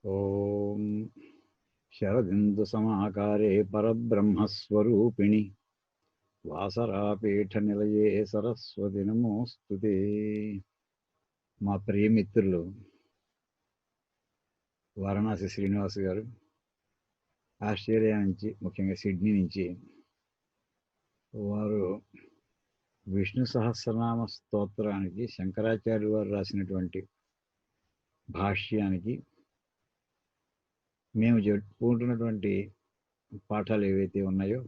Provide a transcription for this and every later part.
ఓం శరదిందు సమాకారే పరబ్రహ్మస్వరూపిణి వాసరాపీఠ నిలయే సరస్వతి నమోస్తుతే. మా ప్రియమిత్రులు వారణాసి శ్రీనివాస్ గారు ఆస్ట్రేలియా నుంచి, ముఖ్యంగా సిడ్నీ నుంచి, వారు విష్ణు సహస్రనామ స్తోత్రానికి శంకరాచార్యులు వారు రాసినటువంటి భాష్యానికి మేము చెప్పుకుంటున్నటువంటి పాఠాలు ఏవైతే ఉన్నాయో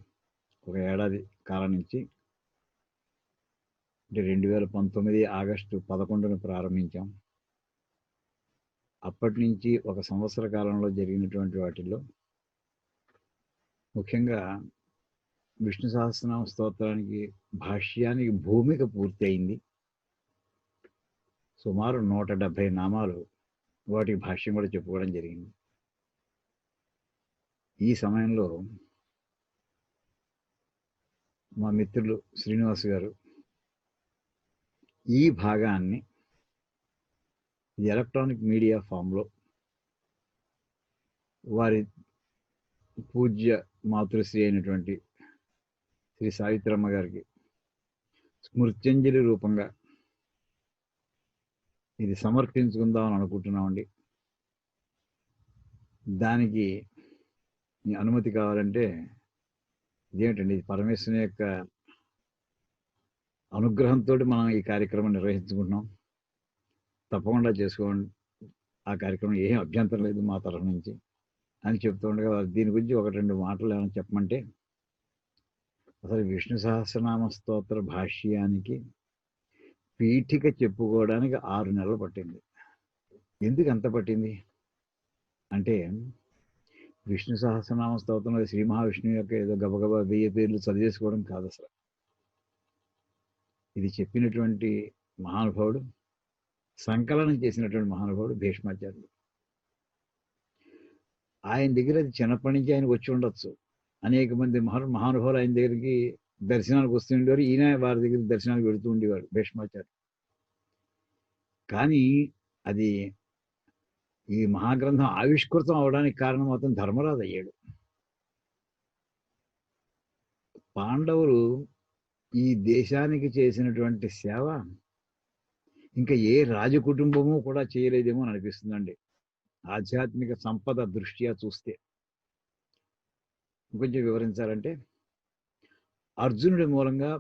ఒక ఏడాది కాలం నుంచి, అంటే 2019 ఆగస్టు 11న ప్రారంభించాం. అప్పటి నుంచి ఒక సంవత్సర కాలంలో జరిగినటువంటి వాటిల్లో ముఖ్యంగా విష్ణు సహస్రనామ స్తోత్రానికి భాష్యానికి భూమిక పూర్తి అయింది. సుమారు 170 నామాలు, వాటికి భాష్యం కూడా చెప్పుకోవడం జరిగింది. ఈ సమయంలో మా మిత్రులు శ్రీనివాస్ గారు ఈ భాగాన్ని ఎలక్ట్రానిక్ మీడియా ఫామ్లో వారి పూజ్య మాతృశ్రీ అయినటువంటి శ్రీ సావిత్రమ్మ గారికి స్మృత్యంజలి రూపంగా ఇది సమర్పించుకుందామని అనుకుంటున్నామండి. దానికి మీ అనుమతి కావాలంటే, ఇదేమిటండి, ఇది పరమేశ్వరుని యొక్క అనుగ్రహంతో మనం ఈ కార్యక్రమం నిర్వహించుకుంటున్నాం. తప్పకుండా చేసుకోండి, ఆ కార్యక్రమం ఏం అభ్యంతరం లేదు మా తరఫు నుంచి అని చెప్తూ ఉండగా, దీని గురించి ఒక రెండు మాటలు ఏమైనా చెప్పమంటే, అసలు విష్ణు సహస్రనామ స్తోత్ర భాష్యానికి పీఠిక చెప్పుకోవడానికి 6 నెలలు పట్టింది. ఎందుకు అంత పట్టింది అంటే, విష్ణు సహస్రనామ స్తోత్రంలో శ్రీ మహావిష్ణువు యొక్క ఏదో గబగబా 1000 పేర్లు చదివేసుకోవడం కాదు. అసలు ఇది చెప్పినటువంటి మహానుభావుడు, సంకలనం చేసినటువంటి మహానుభావుడు భీష్మాచార్యుడు. ఆయన దగ్గర అది చిన్నప్పటి నుంచి ఆయన వచ్చి ఉండొచ్చు. అనేక మంది మహానుభావులు ఆయన దగ్గరికి దర్శనానికి వస్తూ ఉండేవారు. ఈయన వారి దగ్గర దర్శనానికి వెళుతూ ఉండేవారు భీష్మాచార్యుడు. కానీ అది ఈ మహాగ్రంథం ఆవిష్కృతం అవడానికి కారణం మాత్రం ధర్మరాజు అయ్యాడు. పాండవులు ఈ దేశానికి చేసినటువంటి సేవ ఇంకా ఏ రాజకుటుంబము కూడా చేయలేదేమో అని అనిపిస్తుందండి, ఆధ్యాత్మిక సంపద దృష్ట్యా చూస్తే. కొంచెం వివరించాలంటే, అర్జునుడి మూలంగా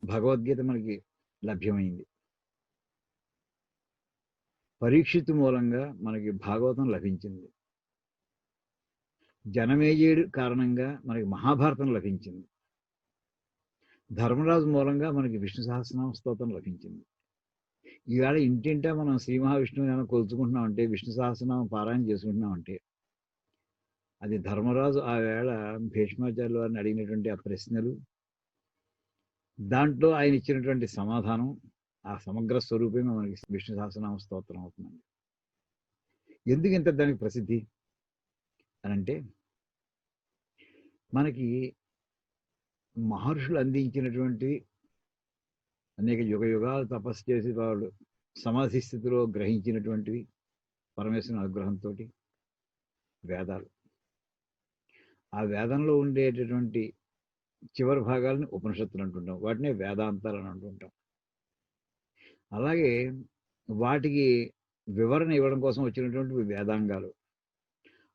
భగవద్గీత మనకి లభ్యమైంది. పరీక్షిత్ మూలంగా మనకి భాగవతం లభించింది. జనమేజయుడు కారణంగా మనకి మహాభారతం లభించింది. ధర్మరాజు మూలంగా మనకి విష్ణు సహస్రనామ స్తోత్రం లభించింది. ఈవేళ ఇంటింటా మనం శ్రీ మహావిష్ణువు ఏమైనా కొలుచుకుంటున్నామంటే, విష్ణు సహస్రనామం పారాయణ చేసుకుంటున్నామంటే, అది ధర్మరాజు ఆ వేళ భీష్మాచార్యుల వారిని అడిగినటువంటి ఆ ప్రశ్నలు, దాంట్లో ఆయన ఇచ్చినటువంటి సమాధానం, ఆ సమగ్ర స్వరూపమే మనకి విష్ణు సహస్రనామ స్తోత్రం అవుతుందండి. ఎందుకు ఇంత దానికి ప్రసిద్ధి అని అంటే, మనకి మహర్షులు అందించినటువంటి అనేక యుగ యుగాలు తపస్సు చేసి వాళ్ళు సమాధి స్థితిలో గ్రహించినటువంటివి పరమేశ్వరుని అనుగ్రహంతో వేదాలు. ఆ వేదంలో ఉండేటటువంటి చివరి భాగాలను ఉపనిషత్తులు అంటుంటాం, వాటినే వేదాంతాలు అని అంటుంటాం. అలాగే వాటికి వివరణ ఇవ్వడం కోసం వచ్చినటువంటి వేదాంగాలు,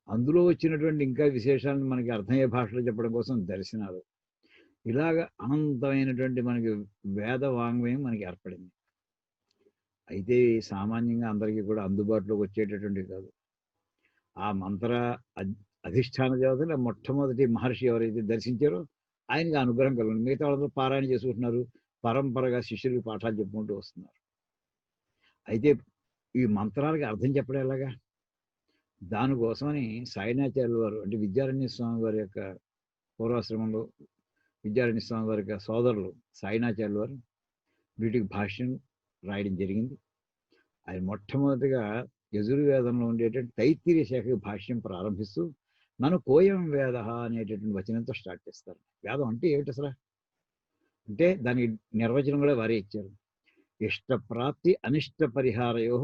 అందులో వచ్చినటువంటి ఇంకా విశేషాలను మనకి అర్థమయ్యే భాషలో చెప్పడం కోసం దర్శనాలు, ఇలాగ అనంతమైనటువంటి మనకి వేద వాంగ్మయం మనకి ఏర్పడింది. అయితే సామాన్యంగా అందరికీ కూడా అందుబాటులోకి వచ్చేటటువంటివి కాదు. ఆ మంత్ర అధిష్టాన దేవతలు మొట్టమొదటి మహర్షి ఎవరైతే దర్శించారో ఆయనకి అనుగ్రహం కలుగుతుంది. మిగతా వాళ్ళందరూ పారాయణ చేసుకుంటున్నారు, పరంపరగా శిష్యులకి పాఠాలు చెప్పుకుంటూ వస్తున్నారు. అయితే ఈ మంత్రాలకి అర్థం చెప్పడం ఎలాగా? దానికోసమని సాయినాచార్యుల వారు, అంటే విద్యారణ్య స్వామి వారి యొక్క పూర్వాశ్రమంలో విద్యారణ్య స్వామి వారి యొక్క సోదరులు సాయినాచార్యుల వారు వీటికి భాష్యం రాయడం జరిగింది. ఆయన మొట్టమొదటిగా యజుర్వేదంలో ఉండేటువంటి తైత్తిరీయ శాఖకి భాష్యం ప్రారంభిస్తూ నన్ను కోయం వేద అనేటటువంటి వచనంతో స్టార్ట్ చేస్తారు. వేదం అంటే ఏమిటి అసలు అంటే, దానికి నిర్వచనం కూడా వారే ఇచ్చారు. ఇష్టప్రాప్తి అనిష్ట పరిహారయో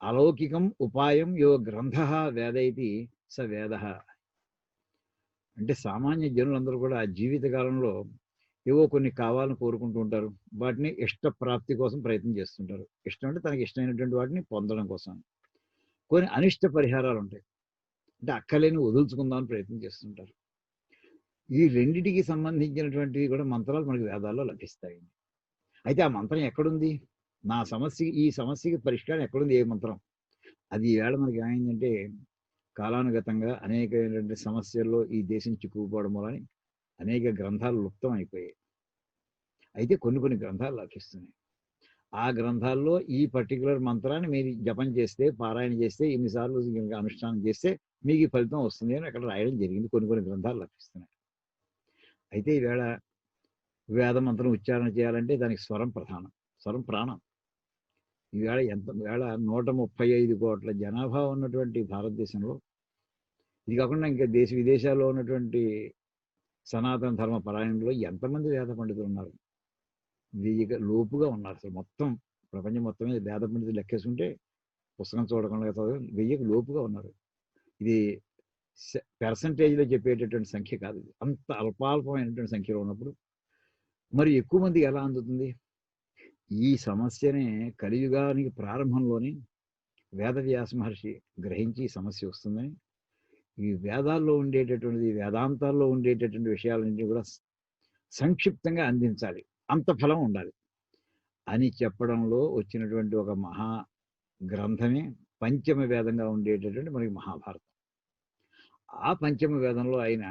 అలౌకికం ఉపాయం యో గ్రంథ వేద ఇది స వేద. అంటే సామాన్య జనులందరూ కూడా జీవిత కాలంలో ఏవో కొన్ని కావాలని కోరుకుంటూ ఉంటారు. వాటిని ఇష్ట ప్రాప్తి కోసం ప్రయత్నం చేస్తుంటారు. ఇష్టం అంటే తనకి ఇష్టమైనటువంటి వాటిని పొందడం కోసం. కొన్ని అనిష్ట పరిహారాలు ఉంటాయి, అంటే అక్కలేని వదులుచుకుందామని ప్రయత్నం చేస్తుంటారు. ఈ రెండిటికి సంబంధించినటువంటివి కూడా మంత్రాలు మనకి వేదాల్లో లభిస్తాయి. అయితే ఆ మంత్రం ఎక్కడుంది? ఈ సమస్యకి పరిష్కారం ఎక్కడుంది? ఏ మంత్రం? అది ఈవేళ మనకి ఏమైందంటే కాలానుగతంగా అనేకమైనటువంటి సమస్యల్లో ఈ దేశం చిక్కుకుపోవడం వలని అనేక గ్రంథాలు లుప్తం అయిపోయాయి. అయితే కొన్ని గ్రంథాలు లభిస్తున్నాయి. ఆ గ్రంథాల్లో ఈ పర్టికులర్ మంత్రాన్ని మీరు జపం చేస్తే, పారాయణ చేస్తే, ఇన్నిసార్లు అనుష్ఠానం చేస్తే మీకు ఈ ఫలితం వస్తుంది అని అక్కడ రాయడం జరిగింది. కొన్ని గ్రంథాలు లభిస్తున్నాయి. అయితే ఈవేళ వేద మంత్రం ఉచ్చారణ చేయాలంటే దానికి స్వరం ప్రధానం, స్వరం ప్రాణం. ఈవేళ 135 కోట్ల జనాభా ఉన్నటువంటి భారతదేశంలో, ఇది కాకుండా ఇంకా దేశ విదేశాల్లో ఉన్నటువంటి సనాతన ధర్మ పరాయణంలో ఎంతమంది వేద పండితులు ఉన్నారు? 1000 లోపుగా ఉన్నారు. అసలు మొత్తం ప్రపంచం మొత్తం మీద వేద పండితులు లెక్కేసుకుంటే పుస్తకం చూడకుండా 1000 లోపుగా ఉన్నారు. ఇది పెర్సంటేజ్లో చెప్పేటటువంటి సంఖ్య కాదు. ఇది అంత అల్పాల్పమైనటువంటి సంఖ్యలో ఉన్నప్పుడు మరి ఎక్కువ మందికి ఎలా అందుతుంది? ఈ సమస్యనే కలియుగానికి ప్రారంభంలోనే వేదవ్యాస మహర్షి గ్రహించి ఈ సమస్య వస్తుందని, ఈ వేదాల్లో ఉండేటటువంటిది, వేదాంతాల్లో ఉండేటటువంటి విషయాలన్నింటినీ కూడా సంక్షిప్తంగా అందించాలి, అంత ఫలం ఉండాలి అని చెప్పడంలో వచ్చినటువంటి ఒక మహా గ్రంథమే పంచమ వేదంగా ఉండేటటువంటి మనకి మహాభారతం. ఆ పంచమ వేదంలో ఆయన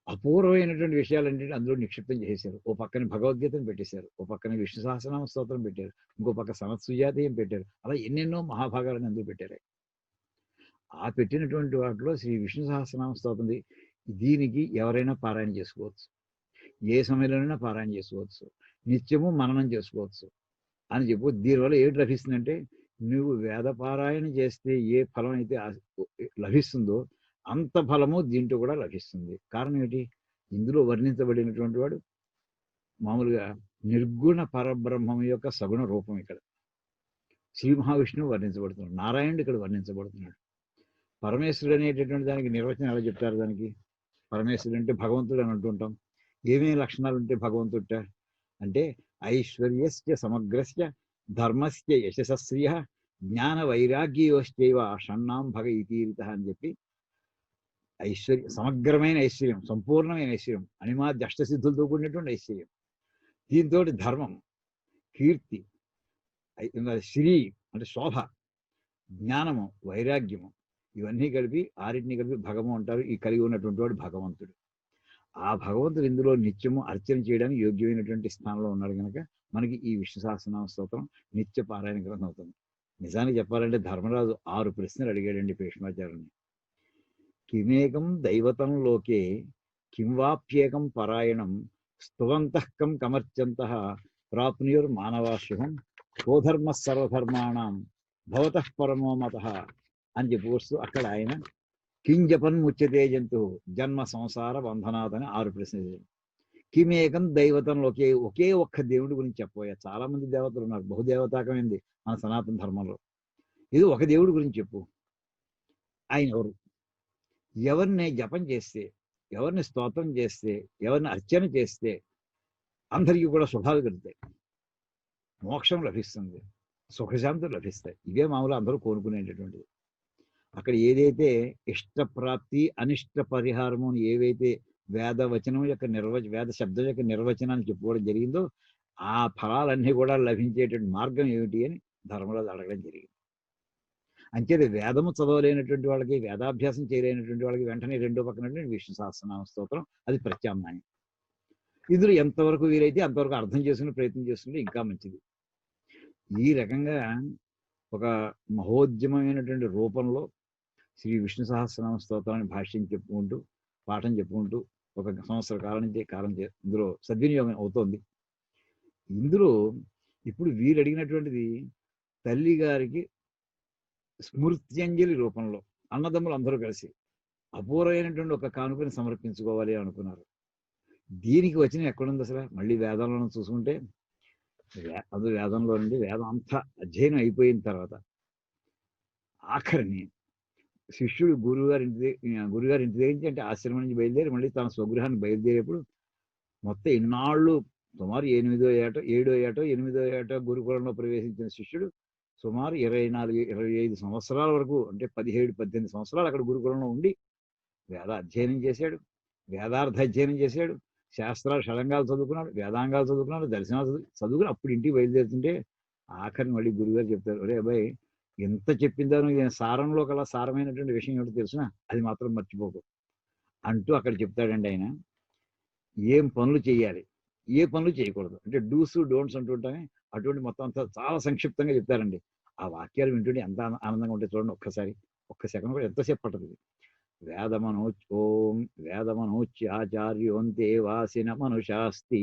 అపూర్వమైనటువంటి విషయాలన్నింటినీ అందులో నిక్షిప్తం చేశారు. ఓ పక్కన భగవద్గీతను పెట్టేశారు, ఓ పక్కన విష్ణు సహస్రనామ స్తోత్రం పెట్టారు, ఇంకో పక్క సమత్సుజాతీయం పెట్టారు. అలా ఎన్నెన్నో మహాభాగాలను అందులో పెట్టారు. ఆ పెట్టినటువంటి వాటిలో శ్రీ విష్ణు సహస్రనామ స్తోత్రం, దీనికి ఎవరైనా పారాయణ చేసుకోవచ్చు, ఏ సమయంలోనైనా పారాయణ చేసుకోవచ్చు, నిత్యము మననం చేసుకోవచ్చు అని చెప్పు. దీనివల్ల ఏమిటి లభిస్తుందంటే, నువ్వు వేద పారాయణ చేస్తే ఏ ఫలం అయితే లభిస్తుందో అంత ఫలము దీంట్లో కూడా లభిస్తుంది. కారణం ఏంటి? ఇందులో వర్ణించబడినటువంటి వాడు మామూలుగా నిర్గుణ పరబ్రహ్మం యొక్క సగుణ రూపం. ఇక్కడ శ్రీ మహావిష్ణువు వర్ణించబడుతున్నాడు, నారాయణుడు ఇక్కడ వర్ణించబడుతున్నాడు. పరమేశ్వరుడు అనేటటువంటి దానికి నిర్వచనం ఎలా చెప్తారు? దానికి పరమేశ్వరుడు అంటే భగవంతుడు అని అంటుంటాం. ఏమేమి లక్షణాలు ఉంటే భగవంతుట అంటే ఐశ్వర్యస్య సమగ్రస్య ధర్మస్య యశస్శ్రియ జ్ఞాన వైరాగ్యోశ్చైవ షణ్ణాం భగ ఇతీరిత అని చెప్పి, ఐశ్వర్య సమగ్రమైన ఐశ్వర్యం, సంపూర్ణమైన ఐశ్వర్యం, అనిమాద్య అష్టసిద్ధులతో కూడినటువంటి ఐశ్వర్యం, దీంతో ధర్మం, కీర్తి, శ్రీ అంటే శోభ, జ్ఞానము, వైరాగ్యము, ఇవన్నీ కలిపి ఆరింటిని కలిపి భగము అంటారు. ఈ కలిగి ఉన్నటువంటి వాడు భగవంతుడు. ఆ భగవంతుడు ఇందులో నిత్యము అర్చన చేయడానికి యోగ్యమైనటువంటి స్థానంలో ఉన్నాడు కనుక మనకి ఈ విష్ణు సహస్రనామ స్తోత్రం నిత్య పారాయణ గ్రంథం అవుతుంది. నిజానికి చెప్పాలంటే ధర్మరాజు 6 ప్రశ్నలు అడిగాడండి భీష్మాచార్యుని. కిమేకం దైవతం లోకే కింవాప్యేకం పరాయణం స్తువంతః కం కమర్చంతః ప్రాప్నుయుర్ మానవాశుభం కోధర్మ సర్వధర్మాణం భవతః పరమో మతః అని చెప్పు. అక్కడ ఆయన కింజపన్ ముచ్యతే జంతు జన్మ సంసార బంధనాథ్ అని 6 ప్రశ్నలు. కిమేకం దైవతంలోకే, ఒకే ఒక్క దేవుడి గురించి చెప్పబోయా. చాలా మంది దేవతలు ఉన్నారు, బహుదేవతాకమైంది మన సనాతన ధర్మంలో. ఇది ఒక దేవుడి గురించి చెప్పు. ఆయన ఎవరు? ఎవరిని జపం చేస్తే, ఎవరిని స్తోత్రం చేస్తే, ఎవరిని అర్చన చేస్తే అందరికీ కూడా శుభాలు కలుగుతాయి, మోక్షం లభిస్తుంది, సుఖశాంతులు లభిస్తాయి. ఇవే మామూలు అందరూ కోరుకునేటటువంటిది. అక్కడ ఏదైతే ఇష్టప్రాప్తి అనిష్ట పరిహారము అని ఏవైతే వేదవచనం యొక్క వేద శబ్దం యొక్క నిర్వచనాన్ని చెప్పుకోవడం జరిగిందో, ఆ ఫలాలన్నీ కూడా లభించేటువంటి మార్గం ఏమిటి అని ధర్మరాజు అడగడం జరిగింది. అంచేది వేదము చదవలేనటువంటి వాళ్ళకి, వేదాభ్యాసం చేయలేనటువంటి వాళ్ళకి వెంటనే రెండో పక్కన విష్ణు సహస్రనామ స్తోత్రం, అది ప్రత్యామ్నాయం. ఇందులో ఎంతవరకు వీలైతే అంతవరకు అర్థం చేసుకునే ప్రయత్నం చేసుకుంటే ఇంకా మంచిది. ఈ రకంగా ఒక మహోద్యమైనటువంటి రూపంలో శ్రీ విష్ణు సహస్రనామ స్తోత్రాన్ని భాష్యం చెప్పుకుంటూ, పాఠం చెప్పుకుంటూ ఒక సంవత్సర కాలం నుంచి ఇందులో సద్వినియోగం అవుతోంది. ఇందులో ఇప్పుడు వీరు అడిగినటువంటిది తల్లి గారికి స్మృత్యంజలి రూపంలో అన్నదమ్ములు అందరూ కలిసి అపూర్వమైనటువంటి ఒక కానుకని సమర్పించుకోవాలి అనుకున్నారు. దీనికి వచ్చిన ఎక్కడుంది అసలు? మళ్ళీ వేదంలో చూసుకుంటే, అది వేదంలో నుండి వేదం అంతా అధ్యయనం అయిపోయిన తర్వాత ఆఖరిని శిష్యుడు గురుగారి ఇంటి దగ్గర నుంచి అంటే ఆశ్రమం నుంచి బయలుదేరి మళ్ళీ తన స్వగృహానికి బయలుదేరేప్పుడు మొత్తం ఇన్నాళ్ళు సుమారు 8ో ఏటో గురుకులంలో ప్రవేశించిన శిష్యుడు సుమారు 24-25 సంవత్సరాల వరకు అంటే 17-18 సంవత్సరాలు అక్కడ గురుకులంలో ఉండి అధ్యయనం చేశాడు, వేదార్థ అధ్యయనం చేశాడు, శాస్త్రాలు షడంగాలు చదువుకున్నాడు, వేదాంగాలు చదువుకున్నాడు, దర్శనాలు చదువుకుని అప్పుడు ఇంటికి బయలుదేరుతుంటే ఆఖరిని మళ్ళీ గురుగారు చెప్తారు, ఒరే అబ్బాయి ఎంత చెప్పిందో సారంలో కల్లా సారమైనటువంటి విషయం ఏమిటో తెలిసినా అది మాత్రం మర్చిపోకు అంటూ అక్కడ చెప్తాడండి ఆయన. ఏం పనులు చేయాలి, ఏ పనులు చేయకూడదు అంటే డూస్ డోంట్స్ అంటుంటానే అటువంటి మొత్తం అంతా చాలా సంక్షిప్తంగా చెప్తారండి. ఆ వాక్యాలు వింటుంటే ఎంత ఆనందంగా ఉంటాయి చూడండి. ఒక్క సెకండ్ కూడా ఎంతసేపు పట్టదు. వేదమనోచ్యాచార్యోంతే వాసిన మనుషాస్తి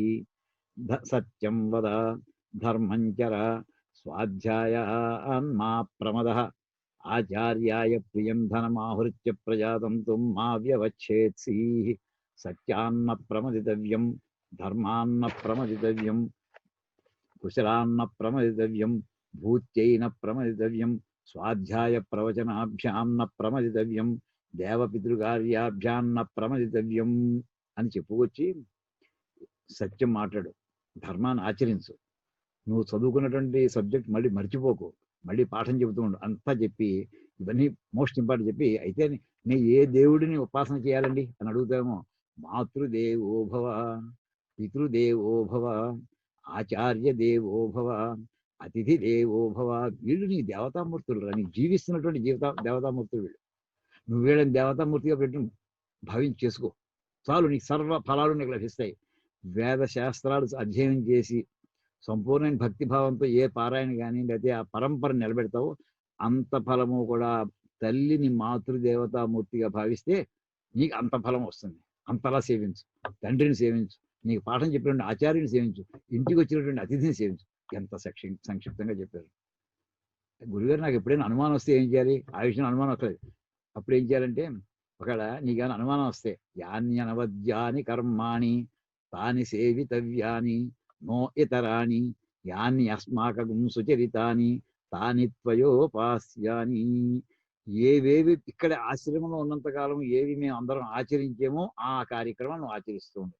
సత్యం వద ధర్మంచర స్వాధ్యాయాన్మా ప్రమద ఆచార్యాయ ప్రియం ధనమాహృత్య ప్రజాతంతుం మా వ్యవచ్ఛేత్సి సత్యాన్న ప్రమదితవ్యం ధర్మాన్న ప్రమదితవ్యం కుశలాన్న ప్రమదితవ్యం భూత్యైన ప్రమదితవ్యం స్వాధ్యాయ ప్రవచనాభ్యాన్న ప్రమదితవ్యం దేవపితృకార్యాభ్యాన్న ప్రమదితవ్యం అని చెప్పుకొచ్చి సత్యం మాట్లాడు, ధర్మాన్ని ఆచరించు, నువ్వు చదువుకున్నటువంటి సబ్జెక్ట్ మళ్ళీ మర్చిపోకు, మళ్ళీ పాఠం చెబుతూ ఉండు అంతా చెప్పి ఇవన్నీ మోస్ట్ ఇంపార్టెంట్ చెప్పి, అయితే నేను ఏ దేవుడిని ఉపాసన చేయాలండి అని అడుగుతామో మాతృదేవోభవ, పితృదేవోభవ, ఆచార్య దేవోభవ, అతిథి దేవోభవ, వీళ్ళు నీ దేవతామూర్తులు రా, నీకు జీవిస్తున్నటువంటి దేవతామూర్తులు వీళ్ళు. నువ్వు వీళ్ళని దేవతామూర్తిగా పెట్టి భావించి చేసుకో చాలు, నీకు సర్వ ఫలాలు నీకు లభిస్తాయి. వేద శాస్త్రాలు అధ్యయనం చేసి సంపూర్ణమైన భక్తిభావంతో ఏ పారాయణ కానీ లేకపోతే ఆ పరంపర నిలబెడతావో అంత ఫలము కూడా తల్లిని మాతృదేవతామూర్తిగా భావిస్తే నీకు అంత ఫలం వస్తుంది. అంతలా సేవించు, తండ్రిని సేవించు, నీకు పాఠం చెప్పినటువంటి ఆచార్యుని సేవించు, ఇంటికి వచ్చినటువంటి అతిథిని సేవించు. ఎంత సంక్షిప్తంగా చెప్పారు గురుగారు. నాకు ఎప్పుడైనా అనుమానం వస్తే ఏం చేయాలి, ఆ విషయం అనుమానం వస్తుంది. అప్పుడు ఏం చేయాలంటే, ఒకవేళ నీకేమైనా అనుమానం వస్తే యాన్యనవద్యాని కర్మాణి తాని సేవితవ్యాని నో ఇతరాని యాని అస్మాకం సుచరితాని తాని త్వయోపాస్యాని, ఏవేవి ఇక్కడ ఆశ్రమంలో ఉన్నంతకాలం ఏవి మేము అందరం ఆచరించేమో ఆ కార్యక్రమం నువ్వు ఆచరిస్తూ ఉండు.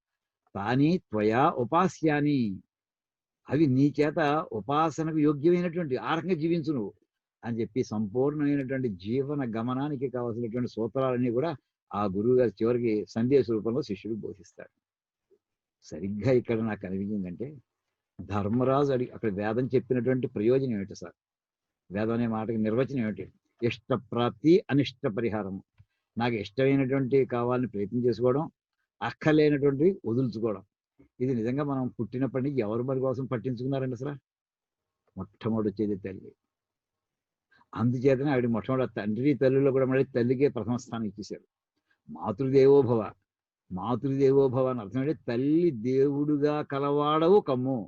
తాని త్వయా ఉపాస్యాని, అవి నీ చేత ఉపాసనకు యోగ్యమైనటువంటి ఆ రకంగా జీవించు నువ్వు అని చెప్పి సంపూర్ణమైనటువంటి జీవన గమనానికి కావాల్సినటువంటి సూత్రాలన్నీ కూడా ఆ గురువు గారి చివరికి సందేశ రూపంలో శిష్యుడు బోధిస్తాడు. సరిగ్గా ఇక్కడ నాకు అనిపించిందంటే ధర్మరాజు అక్కడ వేదం చెప్పినటువంటి ప్రయోజనం ఏమిటి సార్, వేదం అనే మాటకి నిర్వచనం ఏమిటి? ఇష్టప్రాప్తి అనిష్ట పరిహారం. నాకు ఇష్టమైనటువంటి కావాలని ప్రయత్నం చేసుకోవడం, అక్కర్లేనటువంటి వదులుచుకోవడం. ఇది నిజంగా మనం పుట్టినప్పటి నుంచి ఎవరు మరి కోసం పట్టించుకున్నారండి అసలు? మొట్టమొదటి వచ్చేది తల్లి. అందుచేతనే ఆవిడ మొట్టమొదటి తండ్రి తల్లిలో కూడా మళ్ళీ తల్లికే ప్రథమ స్థానం ఇచ్చేశాడు. మాతృదేవోభవ, మాతృదేవోభవ అని అర్థం అంటే తల్లి దేవుడుగా కలవాడవు కమ్ము,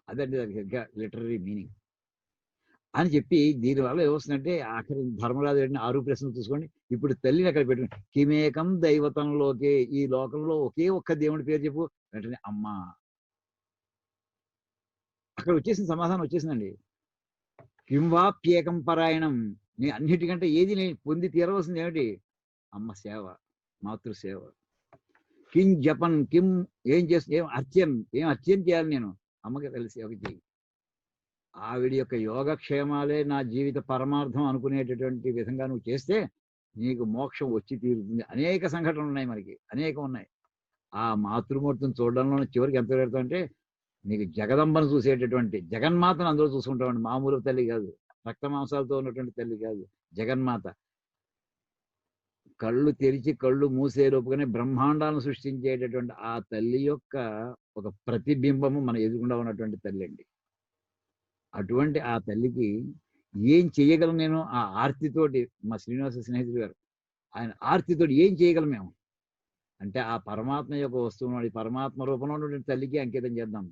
అదండి దానికి లిటరరీ మీనింగ్ అని చెప్పి దీనివల్ల ఏమొస్తుందంటే ఆఖరి ధర్మరాజు 6 ప్రశ్నలు చూసుకోండి. ఇప్పుడు తల్లిని అక్కడ పెట్టుకుని కిమేకం దైవతంలోకే, ఈ లోకంలో ఒకే ఒక్క దేవుడి పేరు చెప్పు, వెంటనే అమ్మ. అక్కడ వచ్చేసిన సమాధానం వచ్చేసిందండి. కింవాప్యేకం పరాయణం, నీ అన్నిటికంటే ఏది నేను పొంది తీరవలసింది ఏమిటి? అమ్మ సేవ, మాతృసేవ. కిం జపన్, కిం ఏం చేస్తుంది, ఏం అర్చన చేయాలి నేను? అమ్మకి తెలిసి సేవ చేయి. ఆవిడ యొక్క యోగక్షేమాలే నా జీవిత పరమార్థం అనుకునేటటువంటి విధంగా నువ్వు చేస్తే నీకు మోక్షం వచ్చి తీరుతుంది. అనేక సంఘటనలు ఉన్నాయి, మనకి అనేకం ఉన్నాయి. ఆ మాతృమూర్తిని చూడడంలో చివరికి ఎంత పెడతామంటే నీకు జగదంబను చూసేటటువంటి జగన్మాతను అందులో చూసుకుంటామండి. మామూలు తల్లి కాదు, రక్త మాంసాలతో ఉన్నటువంటి తల్లి కాదు, జగన్మాత. కళ్ళు తెరిచి కళ్ళు మూసే లోపుగానే బ్రహ్మాండాలను సృష్టించేటటువంటి ఆ తల్లి యొక్క ఒక ప్రతిబింబము మన ఎదుగుండా ఉన్నటువంటి తల్లి అండి. అటువంటి ఆ తల్లికి ఏం చేయగలం నేను? ఆ ఆర్తితోటి, మా శ్రీనివాస స్నేహితుడు గారు ఆయన ఆర్తితోటి ఏం చేయగలం మేము అంటే ఆ పరమాత్మ యొక్క వస్తువును పరమాత్మ రూపంలో ఉన్నటువంటి తల్లికి అంకితం చేద్దాం.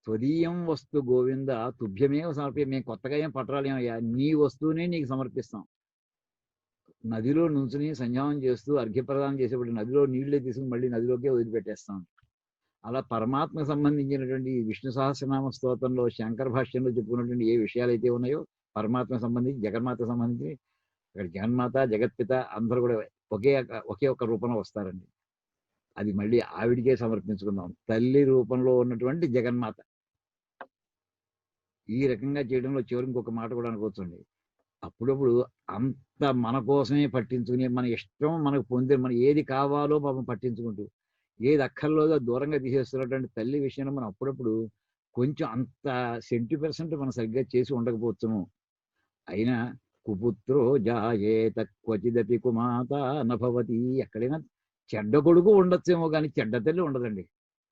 త్వదీయం వస్తు గోవింద తుభ్యమేవ సమర్పి, మేము కొత్తగా ఏం పట్టరాలేమయ్యా, నీ వస్తువునే నీకు సమర్పిస్తాం. నదిలో నుంచుని సంధ్యావం చేస్తూ అర్ఘ్యప్రదానం చేసేప్పుడు నదిలో నీళ్లే తీసుకుని మళ్ళీ నదిలోకే వదిలిపెట్టేస్తాం. అలా పరమాత్మకు సంబంధించినటువంటి విష్ణు సహస్రనామ స్తోత్రంలో శంకర భాష్యంలో చెప్పుకున్నటువంటి ఏ విషయాలు అయితే ఉన్నాయో పరమాత్మ సంబంధించి, జగన్మాత సంబంధించి, ఇక్కడ జగన్మాత, జగత్పిత అందరూ కూడా ఒకే ఒక్క రూపంలో వస్తారండి. అది మళ్ళీ ఆవిడికే సమర్పించుకుందాం. తల్లి రూపంలో ఉన్నటువంటి జగన్మాత. ఈ రకంగా చేయడంలో చివరి ఇంకొక మాట కూడా అనుకోవచ్చండి. అప్పుడప్పుడు అంత మన కోసమే పట్టించుకుని, మన ఇష్టం మనకు పొందే, మన ఏది కావాలో పాపం పట్టించుకుంటూ, ఏది అక్కర్లేదో దూరంగా తీసేస్తున్నటువంటి తల్లి విషయంలో మనం అప్పుడప్పుడు కొంచెం అంత 70% మనం సరిగ్గా చేసి ఉండకపోవచ్చును. అయినా కుపుత్రో జాయేత క్వచిదపి కుమాత నభవతి, ఎక్కడైనా చెడ్డ కొడుకు ఉండొచ్చేమో కానీ చెడ్డ తల్లి ఉండదండి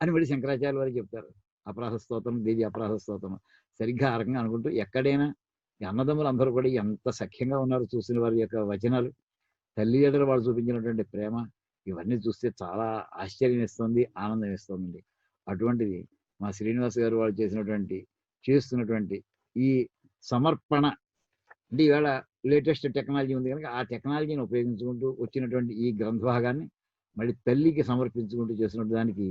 అని మళ్ళీ శంకరాచార్య వారు చెప్తారు. అపరాధ స్తోత్రం, దేవి అపరాధ స్తోత్రం సరిగ్గా ఆ రకంగా అనుకుంటూ, ఎక్కడైనా ఈ అన్నదమ్ములు అందరూ కూడా ఎంత సఖ్యంగా ఉన్నారు చూసిన వారి యొక్క వచనాలు, తల్లి ఎడల వాళ్ళు చూపించినటువంటి ప్రేమ, ఇవన్నీ చూస్తే చాలా ఆశ్చర్యం ఇస్తుంది, ఆనందం ఇస్తుందండి. అటువంటిది మా శ్రీనివాస్ గారు వాళ్ళు చేస్తున్నటువంటి ఈ సమర్పణ అంటే, ఈవేళ లేటెస్ట్ టెక్నాలజీ ఉంది కనుక ఆ టెక్నాలజీని ఉపయోగించుకుంటూ వచ్చినటువంటి ఈ గ్రంథభాగాన్ని మళ్ళీ తల్లికి సమర్పించుకుంటూ చేసినటువంటి దానికి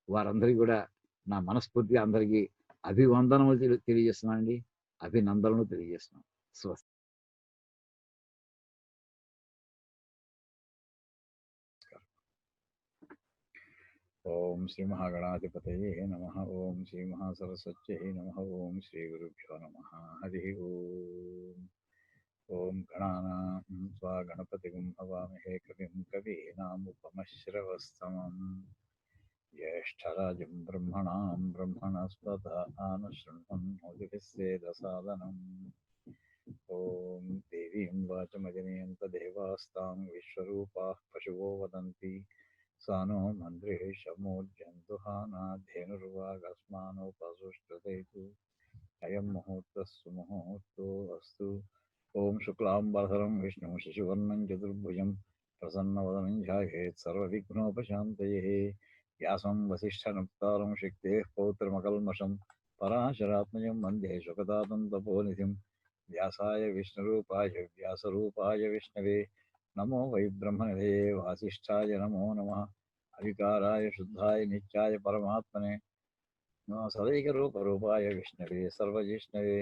వారందరికీ కూడా నా మనస్ఫూర్తిగా అందరికీ అభివందనములు తెలియజేస్తున్నానండి, అభినందనలు తెలియజేస్తున్నాను. స్వస్తి. ఓం శ్రీ మహాగణాధిపతయే నమః. ఓం శ్రీ మహాసరస్వత్యై నమః. ఓం శ్రీ గురుభ్యో నమః. హరి ఓం. ఓం గణానాం త్వా గణపతిం హవామహే కవిం కవీనాముపమశ్రవస్తమం జ్యేష్ఠరాజం బ్రహ్మణాం బ్రహ్మణస్పత ఆనశృణ్వన్నోతిభిస్సేదసాదనం. ఓం దేవీం వాచమజనయంత దేవాస్తాం విశ్వరూపాః పశవో వదంతి सा नो मन्त्रिषमोऽध्यन्तुहानाधेनुर्वागस्मानोपसुष्टुतैतु अयं मुहूर्तः सुमुहूर्तो अस्तु. ओं शुक्लाम्बरधरं विष्णुं शशिवर्णं चतुर्भुजं प्रसन्नवदनं ध्यायेत् सर्वविघ्नोपशान्तये. व्यासं वसिष्ठनप्तारं शक्तेः पौत्रमकल्मषं पराशरात्मजं वन्दे शुकतातं तपोनिधिं. व्यासाय विष्णुरूपाय व्यासरूपाय विष्णवे नमो वै ब्रह्मनिधये वासिष्ठाय नमो नमः. अविकाराय शुद्धाय नित्याय परमात्मने नमः. सदैकरूपरूपाय विष्णवे सर्वजिष्णवे.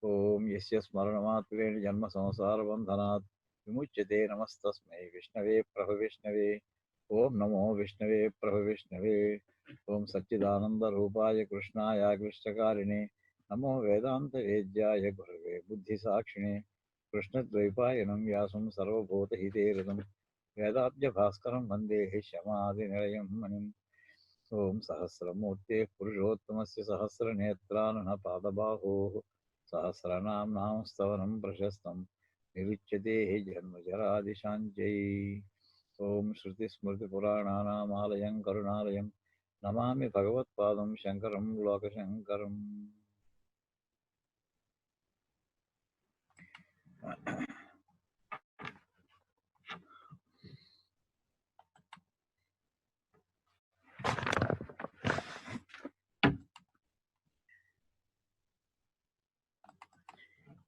ओम यस्य स्मरणमात्रेण जन्मसंसारबन्धनात् विमुच्यते नमस्तस्मै विष्णवे प्रभविष्णवे. ओम नमो विष्णवे प्रभविष्णवे. ओम सच्चिदानन्दरूपाय कृष्णाय कृष्णकारिणे नमो वेदान्तवेद्याय गुरवे बुद्धिसाक्षिणे. कृष्णद्वैपायनं व्यासं सर्वभूतहिते वेदाब्जभास्करं वन्दे शमादिनिलयं मणिम्. ओं सहस्रमूर्तेः पुरुषोत्तमस्य सहस्रनेत्राननपादबाहोः सहस्रनाम्नां स्तवनं प्रशस्तं निरुच्यते जन्मजरादिशान्त्यै. ओं श्रुतिस्मृतिपुराणानामालयं करुणालयं नमामि भगवत्पादं शङ्करं लोकशङ्करम्.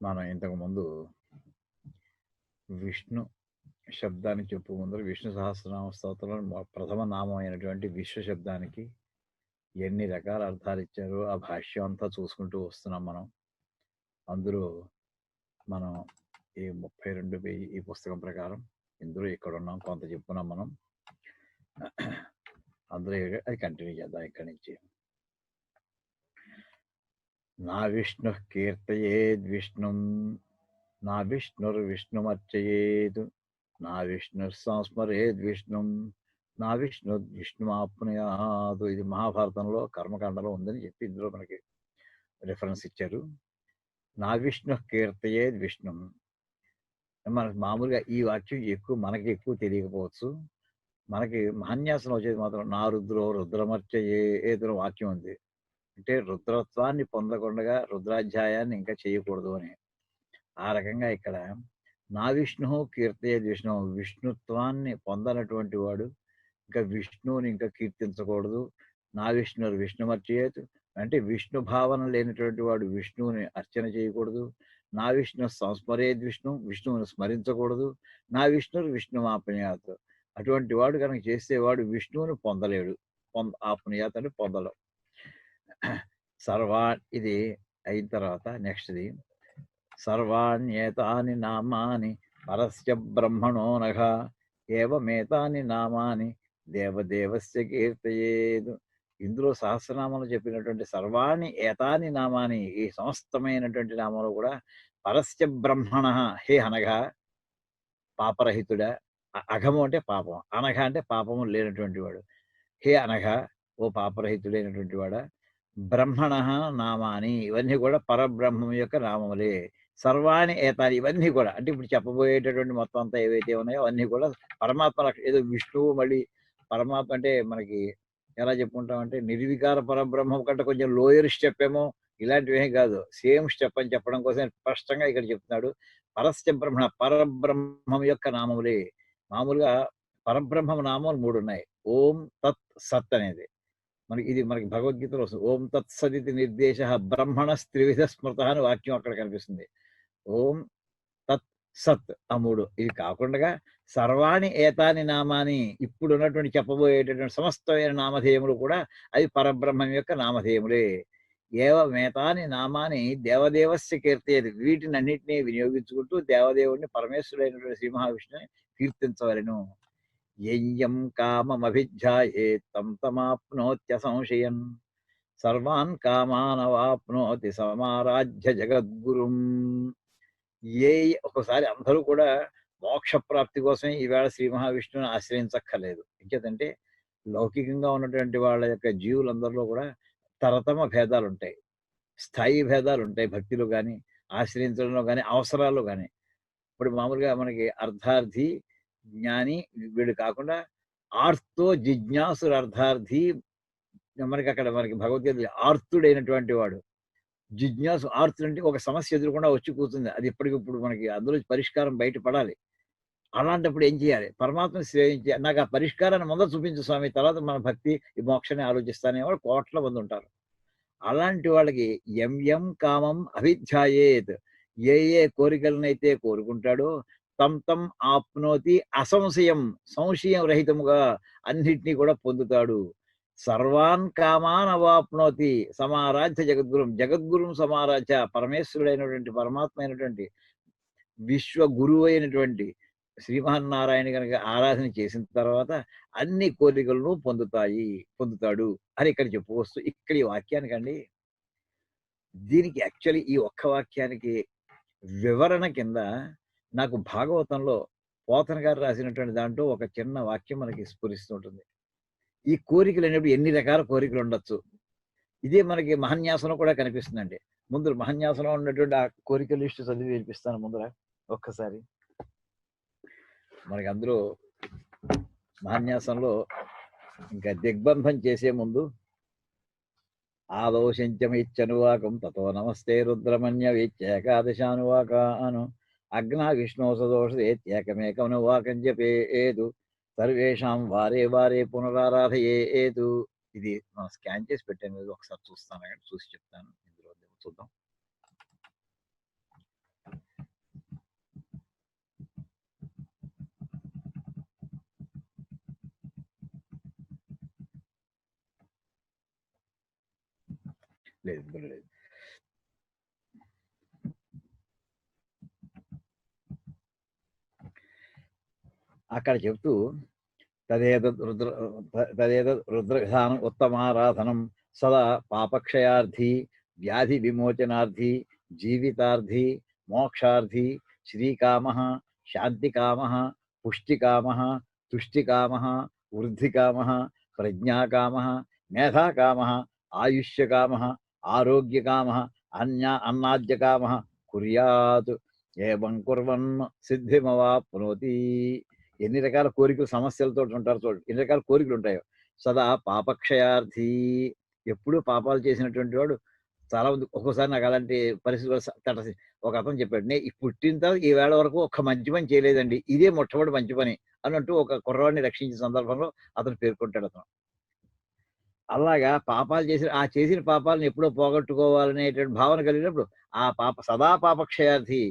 మనం ఇంతకుముందు విష్ణు శబ్దాన్ని చెప్పు ముందు విష్ణు సహస్రనామ స్తోత్రంలో ప్రథమ నామం అయినటువంటి విశ్వ శబ్దానికి ఎన్ని రకాల అర్థాలు ఇచ్చారో ఆ భాష్యం అంతా చూసుకుంటూ వస్తున్నాం మనం. అందులో మనం ఈ 32 పేజీ ఈ పుస్తకం ప్రకారం ఇందులో ఇక్కడ ఉన్నాం, కొంత చెప్పుకున్నాం మనం. అందులో అది కంటిన్యూ చేద్దాం ఇక్కడి నుంచి. నా విష్ణు కీర్తయేద్విష్ణుం నా విష్ణుర్విష్ణుమర్చయేత్ నా విష్ణుర్ సంస్మరేద్విష్ణుం నా విష్ణుమాప్నుయాత్. ఇది మహాభారతంలో కర్మకాండలో ఉందని చెప్పి ఇందులో మనకి రిఫరెన్స్ ఇచ్చారు. నా విష్ణు కీర్తయేద్విష్ణుం. మనకు మామూలుగా ఈ వాక్యం మనకి ఎక్కువ తెలియకపోవచ్చు. మనకి మహాన్యాసనం వచ్చేది మాత్రం నా రుద్రో రుద్రమర్చయేత్ వాక్యం ఉంది. అంటే రుద్రత్వాన్ని పొందకుండా రుద్రాధ్యాయాన్ని ఇంకా చేయకూడదు అని. ఆ రకంగా ఇక్కడ నా విష్ణు కీర్తయేద్ విష్ణు, విష్ణుత్వాన్ని పొందనటువంటి వాడు ఇంకా విష్ణువుని ఇంకా కీర్తించకూడదు. నా విష్ణురు విష్ణుమర్చయేత్ అంటే విష్ణు భావన లేనటువంటి వాడు విష్ణువుని అర్చన చేయకూడదు. నా విష్ణు సంస్మరేద్ విష్ణు, విష్ణువుని స్మరించకూడదు. నా విష్ణురు విష్ణుమాప్నుయాత్, అటువంటి వాడు కనుక చేసేవాడు విష్ణువుని పొందలేడు. ఆప్నుయాత్ అంటే పొందలేడు. సర్వా ఇది అయిన తర్వాత నెక్స్ట్ది సర్వాణ్యేతాని నామాని పరస్య బ్రహ్మణో నఘ ఏవమేతాని నామాని దేవదేవస్య కీర్తయేదు. ఇందులో సహస్రనామాలు చెప్పినటువంటి సర్వాణి ఏతాని నామాని, ఈ సమస్తమైనటువంటి నామాలు కూడా పరస్య బ్రహ్మణ, హే అనగా పాపరహితుడా, అఘము అంటే పాపం, అనఘ అంటే పాపము లేనటువంటి వాడు, హే అనఘ ఓ పాపరహితుడైనటువంటి వాడా, బ్రహ్మణ నామాని, ఇవన్నీ కూడా పరబ్రహ్మం యొక్క నామములే. సర్వాణి ఏతాని, ఇవన్నీ కూడా అంటే ఇప్పుడు చెప్పబోయేటటువంటి మొత్తం అంతా ఏవైతే ఉన్నాయో అవన్నీ కూడా పరమాత్మ ఏదో విష్ణువు, మళ్ళీ పరమాత్మ అంటే మనకి ఎలా చెప్పుకుంటామంటే నిర్వికార పరబ్రహ్మం కంటే కొంచెం లోయర్ స్టెప్ ఏమో, ఇలాంటివి ఏం కాదు, సేమ్ స్టెప్ అని చెప్పడం కోసం స్పష్టంగా ఇక్కడ చెప్తున్నాడు. పరస్య బ్రహ్మణ, పరబ్రహ్మం యొక్క నామములే. మామూలుగా పరబ్రహ్మం నామాలు 3 ఉన్నాయి. ఓం తత్ సత్ అనేది మనకి భగవద్గీతలో వస్తుంది. ఓం తత్ సదితి నిర్దేశ బ్రహ్మణ త్రివిధ స్మృత అని వాక్యం అక్కడ కనిపిస్తుంది. ఓం తత్ సత్ ఆ 3. ఇది కాకుండా సర్వాణి ఏతాని నామాని, ఇప్పుడు ఉన్నటువంటి చెప్పబోయేటటువంటి సమస్తమైన నామధేయములు కూడా అవి పరబ్రహ్మం యొక్క నామధేయములే. ఏవమేతాని నామాని దేవదేవస్య కీర్తయేది, వీటిని అన్నింటినీ వినియోగించుకుంటూ దేవదేవుడిని, పరమేశ్వరుడైనటువంటి శ్రీ మహావిష్ణుని కీర్తించవలెను. యయ్యం కామమభిధ్యాయేత్ తం తమాప్నోత్య సంశయన్ సర్వాన్ కామానవాప్నోతి సమారాధ్య జగద్గురుం. ఏ ఒకసారి అందరూ కూడా మోక్ష ప్రాప్తి కోసమే ఈవేళ శ్రీ మహావిష్ణువుని ఆశ్రయించక్కర్లేదు. ఇంకేదంటే లౌకికంగా ఉన్నటువంటి వాళ్ళ యొక్క జీవులందరిలో కూడా తరతమ భేదాలు ఉంటాయి, స్థాయి భేదాలు ఉంటాయి, భక్తిలో కానీ ఆశ్రయించడంలో కానీ అవసరాలు కానీ. ఇప్పుడు మామూలుగా మనకి అర్థార్థి జ్ఞాని వీడు కాకుండా ఆర్తో జిజ్ఞాసుడు అర్థార్థి, మనకి అక్కడ మనకి భగవద్గీత ఆర్తుడైనటువంటి వాడు జిజ్ఞాసు. ఆర్తుడు అంటే ఒక సమస్య ఎదురకుండా వచ్చి కూర్చుంది, అది ఇప్పటికిప్పుడు మనకి అందులో పరిష్కారం బయటపడాలి. అలాంటప్పుడు ఏం చేయాలి? పరమాత్మని సేవించి నాకు ఆ పరిష్కారాన్ని ముందర చూపించు స్వామి, తర్వాత మన భక్తి ఈ మోక్షాన్ని ఆలోచిస్తానేవాడు కోట్ల మంది ఉంటారు. అలాంటి వాళ్ళకి ఎం కామం అభిధ్యాయేత్, ఏ కోరికలనైతే కోరుకుంటాడో తం తం ఆప్నోతి అసంశయం, సంశయం రహితముగా అన్నిటినీ కూడా పొందుతాడు. సర్వాన్ కామాన్ అవాప్నోతి సమారాధ్య జగద్గురుం, జగద్గురుం సమారాధ్య, పరమేశ్వరుడైనటువంటి పరమాత్మ అయినటువంటి విశ్వ గురువు అయినటువంటి శ్రీమన్నారాయణ కనుక ఆరాధన చేసిన తర్వాత అన్ని కోరికలను పొందుతాడు అని ఇక్కడ చెప్పుకొస్తూ, ఇక్కడ ఈ వాక్యానికండి, దీనికి యాక్చువల్లీ ఈ ఒక్క వాక్యానికి వివరణ కింద నాకు భాగవతంలో పోతన గారు రాసినటువంటి దాంట్లో ఒక చిన్న వాక్యం మనకి స్ఫురిస్తుంటుంది. ఈ కోరికలు అనేప్పుడు ఎన్ని రకాల కోరికలు ఉండొచ్చు, ఇదే మనకి మహాన్యాసంలో కూడా కనిపిస్తుందండి. ముందు మహాన్యాసంలో ఉన్నటువంటి ఆ కోరికల లిస్టు చదివి వినిపిస్తాను ముందర ఒక్కసారి. మనకి అందులో మహాన్యాసంలో ఇంకా దిగ్బంధం చేసే ముందు ఆదౌశంచమిచ్చనువాకం తతో నమస్తే రుద్రమన్య వీచ్యేకాదశానువాక అను అగ్నా విష్ణు సదోషేత్యేకమేకమనువాకం జపేదు సర్వేషాం వారే వారే పునరారాధయేదు. ఇది మనం స్కాన్ చేసి పెట్టాను, ఒకసారి చూస్తాను, చూసి చెప్తాను. ఇందులో చూద్దాం. లేదు. అక్కడ చెప్తూ తదేతద్ రుద్రవిధానం ఉత్తమారాధనం సదా పాపక్షయార్థి వ్యాధి విమోచనార్థి జీవితార్థి మోక్షార్థి శ్రీకామ శాంతికామ పుష్టికామ తుష్టికామ వృద్ధికామ ప్రజ్ఞాకామ మేధాకామ ఆయుష్యకామ ఆరోగ్యకామ అన్నాద్యకామ కుర్యాత్ ఏవం కుర్వన్ సిద్ధిమవాప్నోతి. ఎన్ని రకాల కోరికలు సమస్యలతో ఉంటారు చూడండి, ఎన్ని రకాల కోరికలు ఉంటాయో. సదా పాపక్షయార్థి, ఎప్పుడూ పాపాలు చేసినటువంటి వాడు చాలా మంది. ఒక్కోసారి నాకు అలాంటి పరిస్థితులు ఒక అతను చెప్పాడు, నేను పుట్టిన తర్వాత ఈ వేళ వరకు ఒక్క మంచి పని చేయలేదండి, ఇదే మొట్టమొదటి మంచి పని అన్నట్టు ఒక కుర్రవాడిని రక్షించిన సందర్భంలో అతను పేర్కొంటాడు. అతను అలాగా పాపాలు చేసిన పాపాలను ఎప్పుడో పోగొట్టుకోవాలనేటువంటి భావన కలిగినప్పుడు ఆ సదా పాపక్షయార్థి,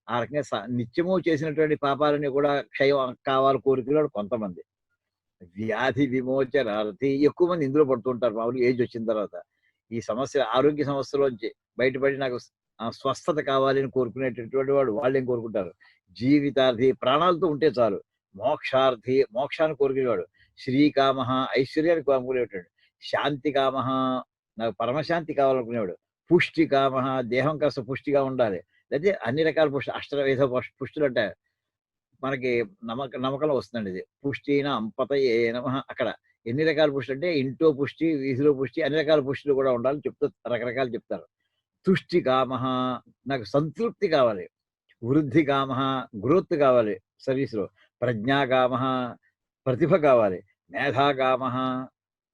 ఆ రకంగా నిత్యము చేసినటువంటి పాపాలని కూడా క్షయం కావాలి కోరికలు కొంతమంది. వ్యాధి విమోచనార్థి, ఎక్కువ మంది ఇందులో పడుతుంటారు మామూలు ఏజ్ వచ్చిన తర్వాత. ఈ సమస్య ఆరోగ్య సమస్యలోంచి బయటపడి నాకు స్వస్థత కావాలి అని కోరుకునేటటువంటి వాళ్ళు ఏం కోరుకుంటారు? జీవితార్థి, ప్రాణాలతో ఉంటే చాలు. మోక్షార్థి, మోక్షాన్ని కోరుకునేవాడు. శ్రీకామ, ఐశ్వర్యాన్ని కోరుకునేవాడు. శాంతి కామ, నాకు పరమశాంతి కావాలనుకునేవాడు. పుష్టి కామ, దేహం కాస్త పుష్టిగా ఉండాలి. లేకపోతే అన్ని రకాల పుష్టి, అష్టవిధ పుష్టులు అంటే మనకి నమ్మకంలో వస్తుందండి ఇది. పుష్టిన అంపతయే నమః. అక్కడ ఎన్ని రకాల పుష్టి అంటే ఇంట్లో పుష్టి, వీధిలో పుష్టి, అన్ని రకాల పుష్టిలు కూడా ఉండాలని చెప్తూ రకరకాలు చెప్తారు. తుష్టి కామ, నాకు సంతృప్తి కావాలి. వృద్ధి కామ, గ్రోత్ కావాలి సర్వీస్లో. ప్రజ్ఞాకామ, ప్రతిభ కావాలి. మేధాకామ,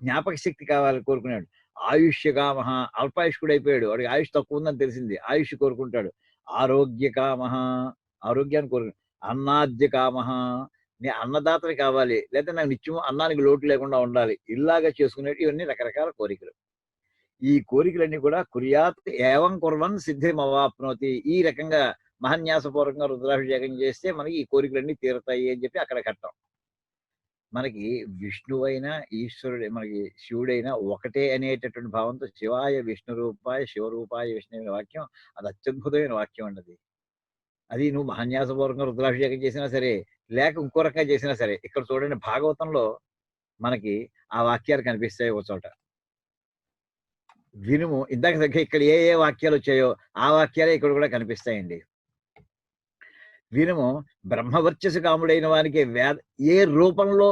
జ్ఞాపక శక్తి కావాలి కోరుకున్నాడు. ఆయుష్యకామ, అల్పాయుష్కుడు అయిపోయాడు, వాడికి ఆయుష్ తక్కువ ఉందని తెలిసింది, ఆయుష్ కోరుకుంటాడు. ఆరోగ్యకామ, ఆరోగ్యాన్ని కోరుకు. అన్నాద్యకామ, నీ అన్నదాతని కావాలి, లేదా నాకు నిత్యం అన్నానికి లోటు లేకుండా ఉండాలి, ఇలాగా చేసుకునేవి. ఇవన్నీ రకరకాల కోరికలు. ఈ కోరికలన్నీ కూడా కుర్యాత్ ఏవం కుర్వన్ సిద్ధిమవాప్నోతి. ఈ రకంగా మహన్యాసపూర్వకంగా రుద్రాభిషేకం చేస్తే మనకి ఈ కోరికలన్నీ తీరుతాయి అని చెప్పి అక్కడ కట్టాం. మనకి విష్ణువైనా ఈశ్వరుడు, మనకి శివుడైనా ఒకటే అనేటటువంటి భావంతో శివాయ విష్ణు రూపాయ శివరూపాయ విష్ణు అనే వాక్యం, అది అత్యద్భుతమైన వాక్యం అండి. అది నువ్వు మహన్యాసపూర్వకంగా రుద్రాభిషేకం చేసినా సరే, లేక ఇంకో రకంగా చేసినా సరే. ఇక్కడ చూడండి, భాగవతంలో మనకి ఆ వాక్యాలు కనిపిస్తాయి ఒక చోట. వినుము, ఇందాక దగ్గర ఇక్కడ ఏ ఏ వాక్యాలు వచ్చాయో ఆ వాక్యాలే ఇక్కడ కూడా కనిపిస్తాయండి. వినుము, బ్రహ్మవర్చస్సు కాముడైన వానికి ఏ రూపంలో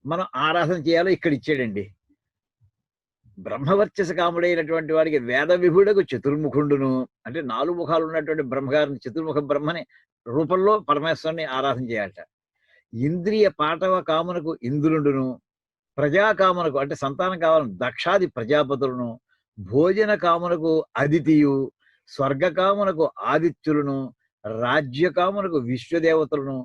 మనం ఆరాధన చేయాలో ఇక్కడ ఇచ్చాడండి. బ్రహ్మవర్చస్సు కాముడైనటువంటి వాడికి వేద విభుడకు చతుర్ముఖుండును, అంటే 4 ముఖాలు ఉన్నటువంటి బ్రహ్మగారిని, చతుర్ముఖ బ్రహ్మని రూపంలో పరమేశ్వరుని ఆరాధన చేయాలట. ఇంద్రియ పాటవ కామునకు ఇంద్రుండును, ప్రజాకామునకు అంటే సంతానం కావాలని దక్షాది ప్రజాపతులను, భోజన కామునకు అదితియు, స్వర్గకామునకు ఆదిత్యులను, రాజ్యకామునకు విశ్వదేవతలను,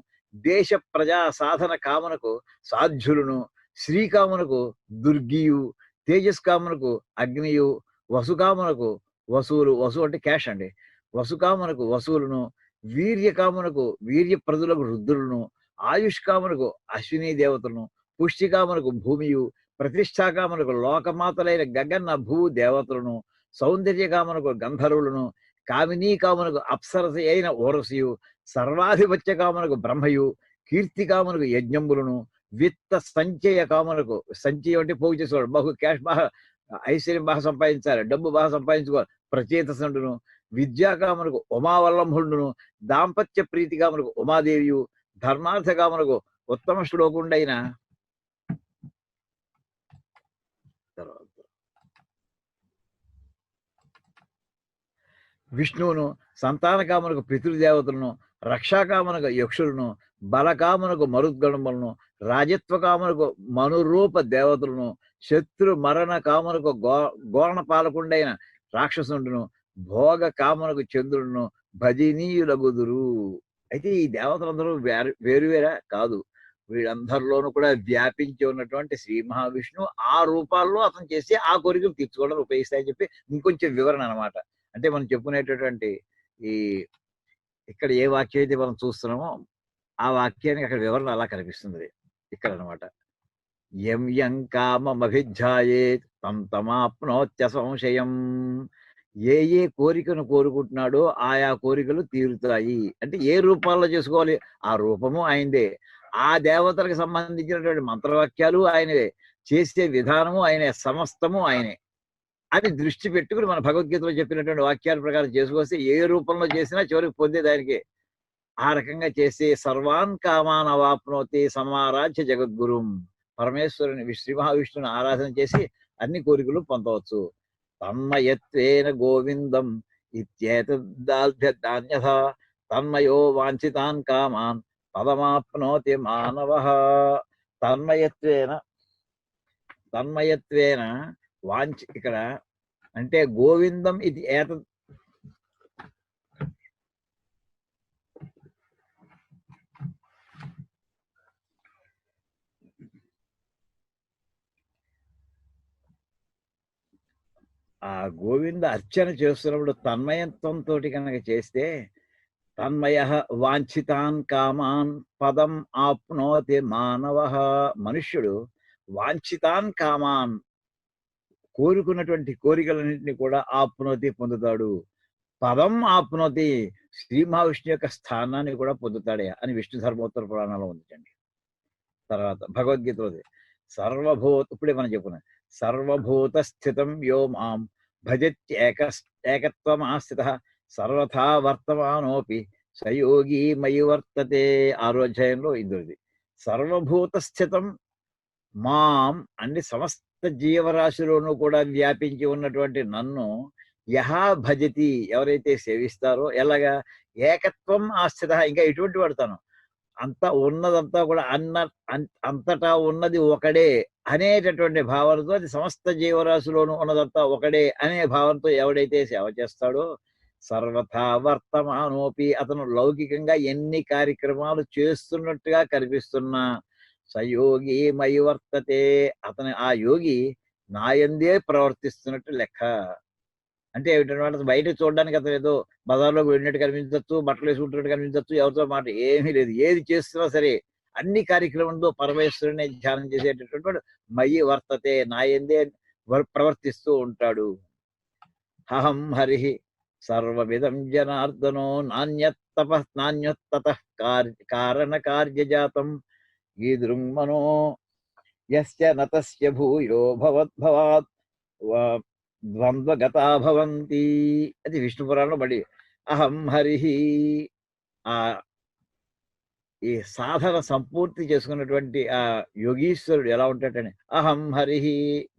దేశ ప్రజా సాధన కామునకు సాధ్యులను, శ్రీకామునకు దుర్గియు, తేజస్కామునకు అగ్నియు, వసుకామునకు వసువులు, వసు అంటే క్యాష్ అండి, వసుకామునకు వసువులను, వీర్యకామునకు వీర్యప్రదులకు రుద్రులను, ఆయుష్కామునకు అశ్విని దేవతలను, పుష్టికామునకు భూమియు, ప్రతిష్టాకామునకు లోకమాతలైన గగన భూ దేవతలను, సౌందర్యకామునకు గంధర్వులను, కామినీకామునకు అప్సరస అయిన ఓరసియు, సర్వాధిపత్య కామునకు బ్రహ్మయు, కీర్తికామునకు యజ్ఞంబులను, విత్త సంచయ కామునకు, సంచయం అంటే పోగు చేసుకోవాలి, బహు క్యాష్ బాగా, ఐశ్వర్యం బాగా సంపాదించాలి, డబ్బు బాగా సంపాదించుకోవాలి, ప్రచేతసుండును, విద్యాకామునకు ఉమావల్లంభుండును, దాంపత్య ప్రీతికామునకు ఉమాదేవియు, ధర్మార్థకామునకు ఉత్తమ శ్లోకుండైన విష్ణువును, సంతానకామునకు పితృదేవతలను, రక్షాకామునకు యక్షులను, బలకామునకు మరుద్గణములను, రాజత్వకామునకు మనురూప దేవతలను, శత్రు మరణ కామునకు గోరణ పాలకుండైన రాక్షసుండును, భోగ కామునకు చంద్రుడును, భజనీయులగుదురు. అయితే ఈ దేవతలందరూ వేరువేరా కాదు, వీళ్ళందరిలోనూ కూడా వ్యాపించి ఉన్నటువంటి శ్రీ మహావిష్ణువు ఆ రూపాల్లో అతను చేసి ఆ కోరికలు తీర్చుకోవడానికి ఉపయోగిస్తాయని చెప్పి ఇంకొంచెం వివరణ అనమాట. అంటే మనం చెప్పుకునేటటువంటి ఈ ఇక్కడ ఏ వాక్యం అయితే మనం చూస్తున్నామో ఆ వాక్యానికి అక్కడ వివరణ అలా కనిపిస్తుంది ఇక్కడ అనమాట. యం యం కామమభిధ్యాయే తం తమాప్నోత్య సంశయం. ఏ ఏ కోరికను కోరుకుంటున్నాడో ఆయా కోరికలు తీరుతాయి. అంటే ఏ రూపాల్లో చేసుకోవాలి, ఆ రూపము ఆయనదే, ఆ దేవతలకు సంబంధించినటువంటి మంత్రవాక్యాలు ఆయనవే, చేసే విధానము ఆయనే, సమస్తము ఆయనే అని దృష్టి పెట్టుకుని మన భగవద్గీతలో చెప్పినటువంటి వాక్యాల ప్రకారం చేసుకొస్తే ఏ రూపంలో చేసినా చివరికి పొందే దానికే. ఆ రకంగా చేసి సర్వాన్ కామాన్ అవాప్నోతి సమారాధ్య జగద్గురుం. పరమేశ్వరుని శ్రీ మహావిష్ణుని ఆరాధన చేసి అన్ని కోరికలు పొందవచ్చు. తన్మయత్వేన గోవిందం ఇత్యేతదాల్భ్యన్యథా తన్మయో వాంఛితాన్ కామాన్ పదమాప్నోతి మానవః. తన్మయత్వేన వాంఛ ఇక్కడ అంటే గోవిందం ఇది ఏత ఆ గోవింద అర్చన చేస్తున్నప్పుడు తన్మయత్వంతో కనుక చేస్తే తన్మయ వాంఛితాన్ కామాన్ పదం ఆప్నోతి మానవః. మనుష్యుడు వాంఛితాన్ కామాన్ కోరుకున్నటువంటి కోరికలన్నింటినీ కూడా ఆప్నోతి పొందుతాడు. పదం ఆప్నోతి, శ్రీ మహావిష్ణు యొక్క స్థానాన్ని కూడా పొందుతాడే అని విష్ణు ధర్మోత్తర పురాణంలో ఉందండి. తర్వాత భగవద్గీతలో ఇప్పుడే మనం చెప్పుకున్నాం, సర్వభూత స్థితం యో మాం భజత్యేక ఏకత్వం ఆస్థిత సర్వథా వర్తమానోపి సయోగి మయి వర్తతే. ఆరో అధ్యాయంలో ఇందుది. సర్వభూత స్థితం మాం, అన్ని సమస్త జీవరాశిలోనూ కూడా వ్యాపించి ఉన్నటువంటి నన్ను యహా భజతి, ఎవరైతే సేవిస్తారో, ఎలాగా ఏకత్వం ఆస్థిత, ఇంకా ఇటువంటి వాడతాను, అంతా ఉన్నదంతా కూడా అంతటా ఉన్నది ఒకడే అనేటటువంటి భావనతో, అది సమస్త జీవరాశిలోనూ ఉన్నదంతా ఒకడే అనే భావనతో ఎవడైతే సేవ చేస్తాడో, సర్వథా వర్తమానోపి, అతను లౌకికంగా ఎన్ని కార్యక్రమాలు చేస్తున్నట్టుగా కనిపిస్తున్నా సయోగి మయి వర్తతే, అతను ఆ యోగి నాయందే ప్రవర్తిస్తున్నట్టు లెక్క. అంటే ఏమిటన్నమాట, బయట చూడడానికి అతను ఏదో బజార్లోకి వెళ్ళినట్టు కనిపించవచ్చు, బట్టలు వేసుకుంటున్నట్టు కనిపించవచ్చు, ఎవరితో మాట ఏమీ లేదు. ఏది చేస్తున్నా సరే అన్ని కార్యక్రమంలో పరమేశ్వరుని ధ్యానం చేసేటటువంటి వాడు మయి వర్తతే, నాయందే ప్రవర్తిస్తూ ఉంటాడు. అహం హరి సర్వమిదం జనార్దనో నాణ్యోత్తత కారణ కార్యజాతం ఈదృంమనో యస్య నతస్య భూయో భవద్భవాత్ ద్వంద్వగతా భవంతి. అది విష్ణు పురాణంలో మళ్ళీ అహం హరి. ఆ ఈ సాధన సంపూర్తి చేసుకున్నటువంటి ఆ యోగీశ్వరుడు ఎలా ఉంటాడని, అహం హరి,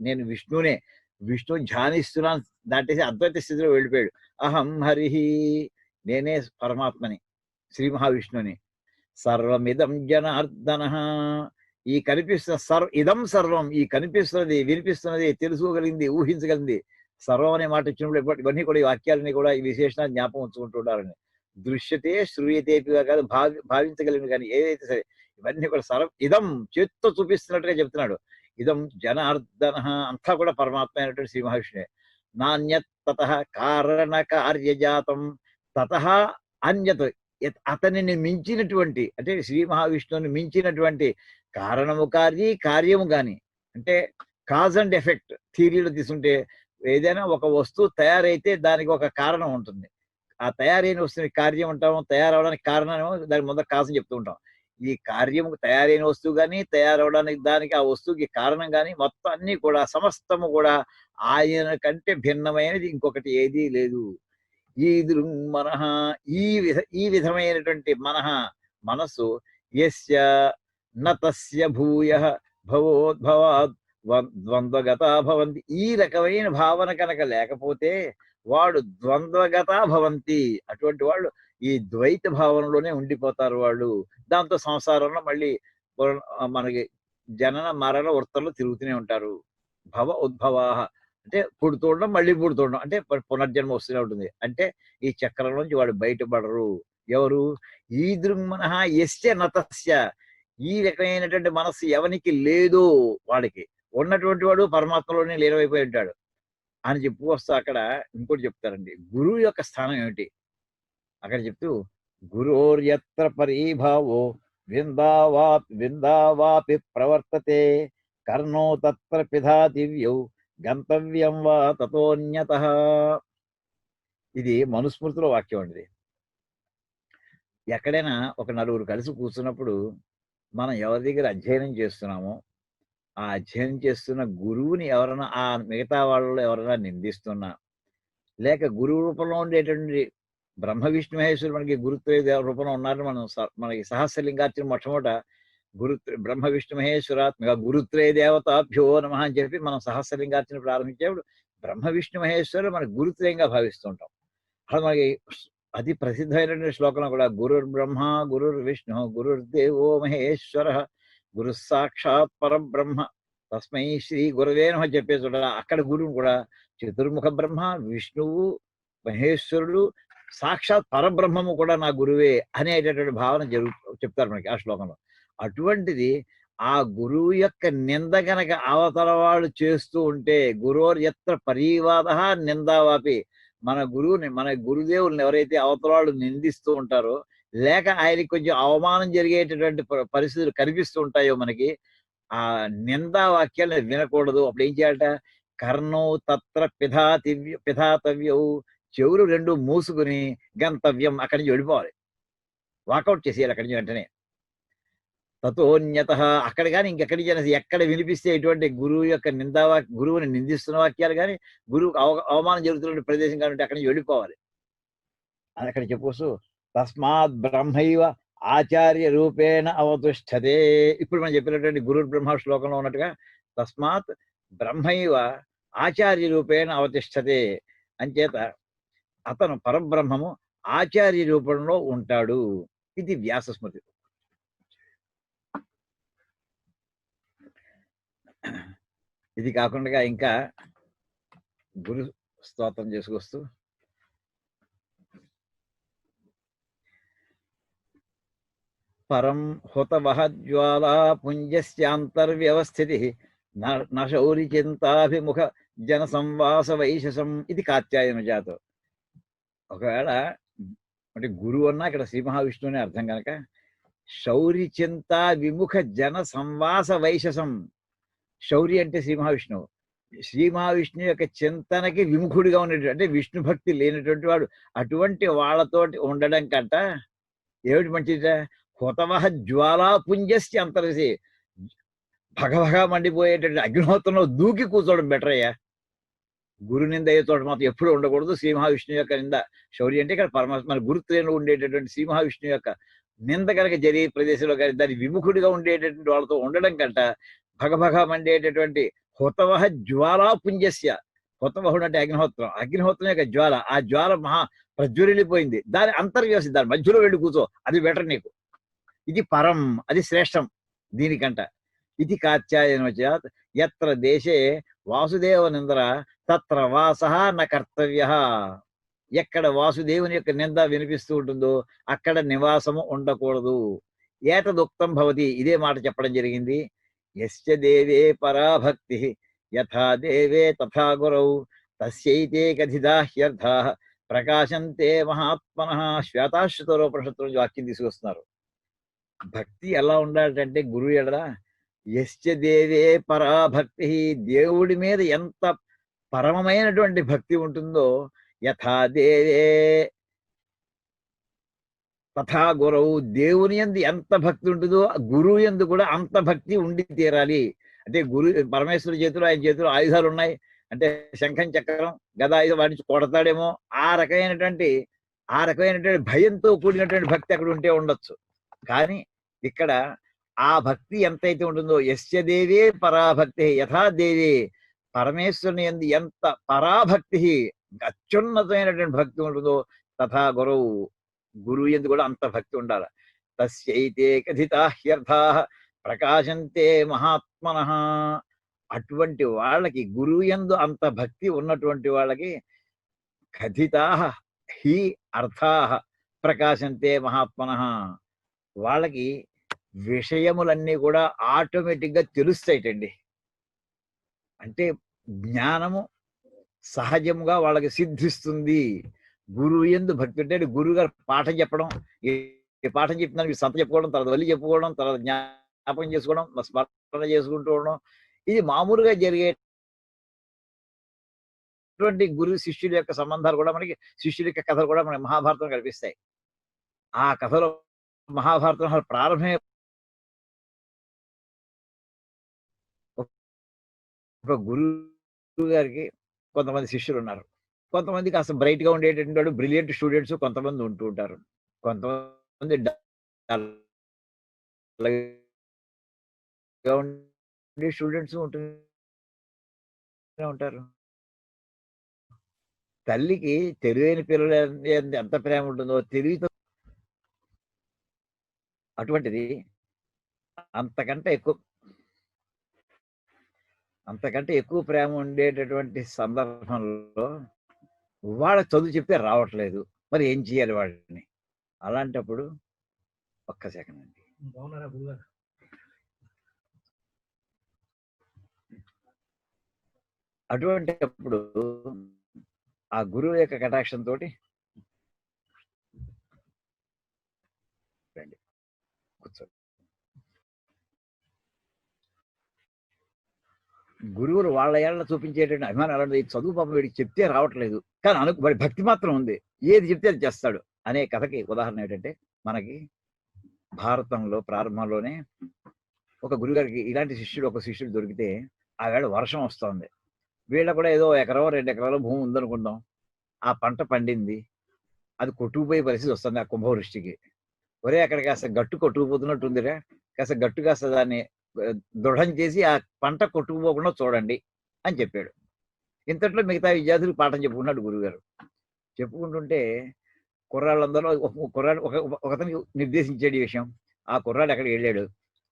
నేను విష్ణునే, విష్ణు ధ్యానిస్తున్నాను దాటేసి అద్వైత స్థితిలో వెళ్ళిపోయాడు. అహం హరి, నేనే పరమాత్మని, శ్రీ మహావిష్ణుని. సర్వమిదం జనార్దన, ఈ కనిపిస్తున్న ఇదం సర్వం, ఈ కనిపిస్తున్నది, వినిపిస్తున్నది, తెలుసుకోగలిగింది, ఊహించగలిగింది, సర్వం అనే మాట వచ్చినప్పుడు ఇవన్నీ కూడా, ఈ వాక్యాలని కూడా ఈ విశేషణాలు జ్ఞాపకం ఉంచుకుంటుంటారని. దృశ్యతే శ్రూయతేపిగా కాదు, భావించగలిగింది కానీ ఏదైతే సరే ఇవన్నీ కూడా ఇదం చేత్తో చూపిస్తున్నట్టుగా చెప్తున్నాడు. ఇదం జనార్దన, అంతా కూడా పరమాత్మ అయినటువంటి శ్రీ మహావిష్ణువే. నాణ్యత్ తతః కారణ కార్యజాతం, తతః అన్యత్, అతనిని మించినటువంటి, అంటే శ్రీ మహావిష్ణువుని మించినటువంటి కారణము కార్యము గాని, అంటే కాజ్ అండ్ ఎఫెక్ట్ థియరీలో తీసుకుంటే, ఏదైనా ఒక వస్తువు తయారైతే దానికి ఒక కారణం ఉంటుంది. ఆ తయారైన వస్తువుని కార్యం ఉంటాము, తయారవడానికి కారణం దానికి ముందర కాసం చెప్తూ ఉంటాం. ఈ కార్యము తయారైన వస్తువు కానీ, తయారవడానికి దానికి ఆ వస్తువుకి కారణం కానీ, మొత్తం అన్ని కూడా సమస్తము కూడా ఆయన కంటే భిన్నమైనది ఇంకొకటి ఏదీ లేదు. ఈ మనః, ఈ విధమైనటువంటి మనస్సు, యస్య నతస్య భూయ భవోద్భవాద్ ద్వంద్వగతా భవంతి, ఈ రకమైన భావన కనుక లేకపోతే వాడు ద్వంద్వగతా భవంతి, అటువంటి వాళ్ళు ఈ ద్వైత భావనలోనే ఉండిపోతారు వాళ్ళు. దాంతో సంసారంలో మళ్ళీ మనకి జనన మరణ వృత్తంలో తిరుగుతూనే ఉంటారు. భవ ఉద్భవాహ, అంటే పుడుతుండడం మళ్ళీ పుడుతుండడం, అంటే పునర్జన్మ వస్తూనే ఉంటుంది. అంటే ఈ చక్రం నుంచి వాడు బయటపడరు. ఎవరు? ఈ దృంగ్మనః యస్య నతస్య, ఈ రకమైనటువంటి మనస్సు ఎవనికి లేదో వాడికి, ఉన్నటువంటి వాడు పరమాత్మలోనే లీనమైపోయి ఉంటాడు అని చెప్పుకొస్తా. అక్కడ ఇంకోటి చెప్తారండి, గురువు యొక్క స్థానం ఏమిటి అక్కడ చెప్తూ, గురోర్యత్ర పరీభావో విందావాపి ప్రవర్తతే కర్ణో తత్ర పిధాతివ్యౌ గంతవ్యం వా తతోన్యతః. ఇది మనుస్మృతిలో వాక్యం అండి. ఎక్కడైనా ఒక నలుగురు కలిసి కూర్చున్నప్పుడు మనం ఎవరి దగ్గర అధ్యయనం చేస్తున్నామో, ఆ అధ్యయనం చేస్తున్న గురువుని ఎవరైనా, ఆ మిగతా వాళ్ళలో ఎవరైనా నిందిస్తున్నా, లేక గురువు రూపంలో ఉండేటువంటి బ్రహ్మ విష్ణు మహేశ్వరుడు మనకి గురుత్రయ రూపంలో ఉన్నారని మనం మనకి సహస్రలింగార్చన మొట్టమొదట బ్రహ్మ విష్ణు మహేశ్వరాత్మక గురుత్రయ దేవతాభ్యో నమః అని చెప్పి మనం సహస్రలింగార్చన ప్రారంభించేప్పుడు బ్రహ్మ విష్ణు మహేశ్వరుడు మనకి గురుత్రయంగా భావిస్తుంటాం. అలా మనకి అతి ప్రసిద్ధమైనటువంటి శ్లోకంలో కూడా గురుర్ బ్రహ్మ గురుర్ విష్ణు గురుర్దేవో మహేశ్వర గురు సాక్షాత్ పరబ్రహ్మ తస్మై శ్రీ గురవే నమః చెప్పే చూడ, అక్కడ గురువు కూడా చతుర్ముఖ బ్రహ్మ, విష్ణువు, మహేశ్వరుడు, సాక్షాత్ పరబ్రహ్మము కూడా నా గురువే అనేటటువంటి భావన చెప్తారు మనకి ఆ శ్లోకంలో. అటువంటిది ఆ గురువు యొక్క నింద గనక అవతల వాడు చేస్తూ ఉంటే, గురోర్ ఎత్ర పరీవాద నిందావాపి, మన గురువుని, మన గురుదేవుల్ని ఎవరైతే అవతల వాళ్ళు నిందిస్తూ ఉంటారో, లేక ఆయనకి కొంచెం అవమానం జరిగేటటువంటి పరిస్థితులు కనిపిస్తూ ఉంటాయో మనకి, ఆ నిందా వాక్యాలను వినకూడదు. అప్పుడు ఏం చేయాలట? కర్ణో తత్ర పిధాతవ్యౌ, చెవులు రెండు మూసుకుని గంతవ్యం అక్కడి నుంచి వెళ్ళిపోవాలి, వాకౌట్ చేసేయాలి అక్కడి నుంచి వెంటనే. తతోన్యత అక్కడ కానీ ఇంకెక్కడి నుంచి ఎక్కడ వినిపిస్తే ఎటువంటి గురువు యొక్క గురువుని నిందిస్తున్న వాక్యాలు కానీ గురువుకు అవమానం జరుగుతున్న ప్రదేశం కానీ అక్కడి నుంచి వెళ్ళిపోవాలి అని అక్కడ చెప్పొస్తూ తస్మాత్ బ్రహ్మైవ ఆచార్య రూపేణ అవతిష్టతే. ఇప్పుడు మనం చెప్పినటువంటి గురు బ్రహ్మ శ్లోకంలో ఉన్నట్టుగా తస్మాత్ బ్రహ్మైవ ఆచార్య రూపేణ అవతిష్టతే అంచేత అతను పరబ్రహ్మము ఆచార్య రూపంలో ఉంటాడు. ఇది వ్యాస స్మృతి. ఇది కాకుండా ఇంకా గురు స్తోత్రం చేసుకొస్తూ పరం హుతవహజ్వాలా పుంజస్యాంతర్వ్యవస్థితి నశౌరి చింతాభిముఖ జన సంవాస వైశసం. ఇది కాత్యాయన జాతం. ఒకవేళ అంటే గురువు అన్నా ఇక్కడ శ్రీ మహావిష్ణువు అనే అర్థం కనుక శౌరి చింత విముఖ జన సంవాస వైశసం. శౌరి అంటే శ్రీ మహావిష్ణువు. శ్రీ మహావిష్ణువు యొక్క చింతనకి విముఖుడిగా ఉన్నటువంటి అంటే విష్ణు భక్తి లేనటువంటి వాడు అటువంటి వాళ్ళతోటి ఉండడం కంట ఏమిటి మంచిది? హుతవహ జ్వాలా పుంజస్య అంతర్సి భగభగా మండిపోయేటువంటి అగ్నిహోత్రంలో దూకి కూర్చోవడం బెటర్ అయ్యా. గురు నింద అయ్యే చోట మాత్రం ఎప్పుడు ఉండకూడదు. శ్రీ మహావిష్ణువు యొక్క నింద శౌర్య అంటే ఇక్కడ పరమాత్మ మన గురుత్వంలో ఉండేటటువంటి శ్రీ మహావిష్ణువు యొక్క నింద కనుక జరిగే ప్రదేశంలో కానీ దాని విముఖుడిగా ఉండేటటువంటి వాళ్ళతో ఉండడం కంట భగభగా మండేటటువంటి హుతవహ జ్వాలా పుంజస్య. హుతవహుడు అంటే అగ్నిహోత్రం, అగ్నిహోత్రం యొక్క జ్వాల, ఆ జ్వాల మహా ప్రజ్వరిల్లిపోయింది, దాని అంతర్వ్యవస్థ దాని మధ్యలో వెళ్ళి కూర్చో, అది బెటర్ నీకు. ఇది పరం, అది శ్రేష్టం దీనికంట. ఇది కాత్యాయనోచాత్ యత్ర దేశే వాసుదేవ నిందర తత్ర వాసః న కర్తవ్య. ఎక్కడ వాసుదేవుని యొక్క నింద వినిపిస్తూ ఉంటుందో అక్కడ నివాసము ఉండకూడదు. ఏతదుక్తం భవతి, ఇదే మాట చెప్పడం జరిగింది. యస్య దేవే పరాభక్తి యథా దేవే తథా గురౌ తస్యైతే కథితాహ్యర్థాః ప్రకాశంతే మహాత్మనః. శ్వేతాశ్వతరోపనిషత్తు నుంచి వాక్యం తీసుకొస్తున్నారు. భక్తి ఎలా ఉండాలంటే గురువు ఎడల యస్య దేవే పరాభక్తి, దేవుడి మీద ఎంత పరమమైనటువంటి భక్తి ఉంటుందో యథా దేవే తథా గురవు, దేవుని యందు ఎంత భక్తి ఉంటుందో గురువు యందు కూడా అంత భక్తి ఉండి తీరాలి. అంటే పరమేశ్వరుడి చేతిలో ఆయన చేతిలో ఆయుధాలు ఉన్నాయి అంటే శంఖం చక్రం గదా ఆయుధం వాడి కొడతాడేమో ఆ రకమైనటువంటి భయంతో కూడినటువంటి భక్తి అక్కడ ఉంటే ఉండొచ్చు. కానీ ఇక్కడ ఆ భక్తి ఎంతైతే ఉంటుందో యస్య దేవే పరాభక్తి యథా దేవే, పరమేశ్వరుని యందు ఎంత పరాభక్తి అత్యున్నతమైనటువంటి భక్తి ఉంటుందో తథా గురువు, గురువు యందు కూడా అంత భక్తి ఉండాలి. తస్యైతే కథితాహ్యర్థాః ప్రకాశంతే మహాత్మనః. అటువంటి వాళ్ళకి గురువు యందు అంత భక్తి ఉన్నటువంటి వాళ్ళకి కథితాః హి అర్థాః ప్రకాశంతే మహాత్మనః, వాళ్ళకి విషయములన్నీ కూడా ఆటోమేటిక్ గా తెలుస్తాయిటండి. అంటే జ్ఞానము సహజముగా వాళ్ళకి సిద్ధిస్తుంది. గురువు యందు భక్తి అంటే గురువు గారు పాఠం చెప్పడం, ఈ పాఠం చెప్తున్నాను సంత చెప్పుకోవడం, తర్వాత వల్లి చెప్పుకోవడం, తర్వాత జ్ఞాపకం చేసుకోవడం, స్మరణ చేసుకుంటూ ఉండడం, ఇది మామూలుగా జరిగేటువంటి గురు శిష్యుల యొక్క సంబంధాలు కూడా మనకి, శిష్యుల యొక్క కథలు కూడా మనకి మహాభారతం కనిపిస్తాయి. ఆ కథలో మహాభారతం ప్రారంభమే ఒక గురువు గారికి కొంతమంది శిష్యులు ఉన్నారు. కొంతమంది కాస్త బ్రైట్ గా ఉండేటటువంటి వాడు బ్రిలియంట్ స్టూడెంట్స్ కొంతమంది ఉంటూ ఉంటారు. కొంతమంది ఉండే స్టూడెంట్స్ ఉంటూనే ఉంటారు. తల్లికి తెలివైన పిల్లలు ఎంత ప్రేమ ఉంటుందో తెలివితో అటువంటిది అంతకంటే ఎక్కువ ప్రేమ ఉండేటటువంటి సందర్భంలో వాళ్ళకి చదువు చెప్తే రావట్లేదు, మరి ఏం చేయాలి వాడిని? అలాంటప్పుడు ఒక్క సెకండ్ అండి. అటువంటి అప్పుడు ఆ గురువు యొక్క కటాక్షంతో రండి కూర్చోండి. గురువులు వాళ్ళ ఏళ్ళ చూపించేటువంటి అభిమానం అలాంటి చదువు పాపం వీడికి చెప్తే రావట్లేదు, కానీ వాడి భక్తి మాత్రం ఉంది, ఏది చెప్తే అది చేస్తాడు అనే కథకి ఉదాహరణ ఏంటంటే, మనకి భారతంలో ప్రారంభంలోనే ఒక గురుగారికి ఇలాంటి ఒక శిష్యుడు దొరికితే ఆ వేళ వర్షం వస్తుంది, వీళ్ళ కూడా ఏదో 1 ఎకరం 2 ఎకరాల భూమి ఉందనుకుందాం, ఆ పంట పండింది, అది కొట్టుకుపోయే పరిస్థితి వస్తుంది ఆ కుంభవృష్టికి. ఒరే అక్కడ కాస్త గట్టు కొట్టుకుపోతున్నట్టుందిరా, కాస్త గట్టు కాస్త దాన్ని దృఢం చేసి ఆ పంట కొట్టుకుపోకుండా చూడండి అని చెప్పాడు. ఇంతట్లో మిగతా విద్యార్థులకు పాఠం చెప్పుకున్నాడు గురువుగారు. చెప్పుకుంటుంటే కుర్రాళ్ళందరూ కుర్రాడు ఒకతనికి నిర్దేశించాడు ఈ విషయం. ఆ కుర్రాడు అక్కడికి వెళ్ళాడు,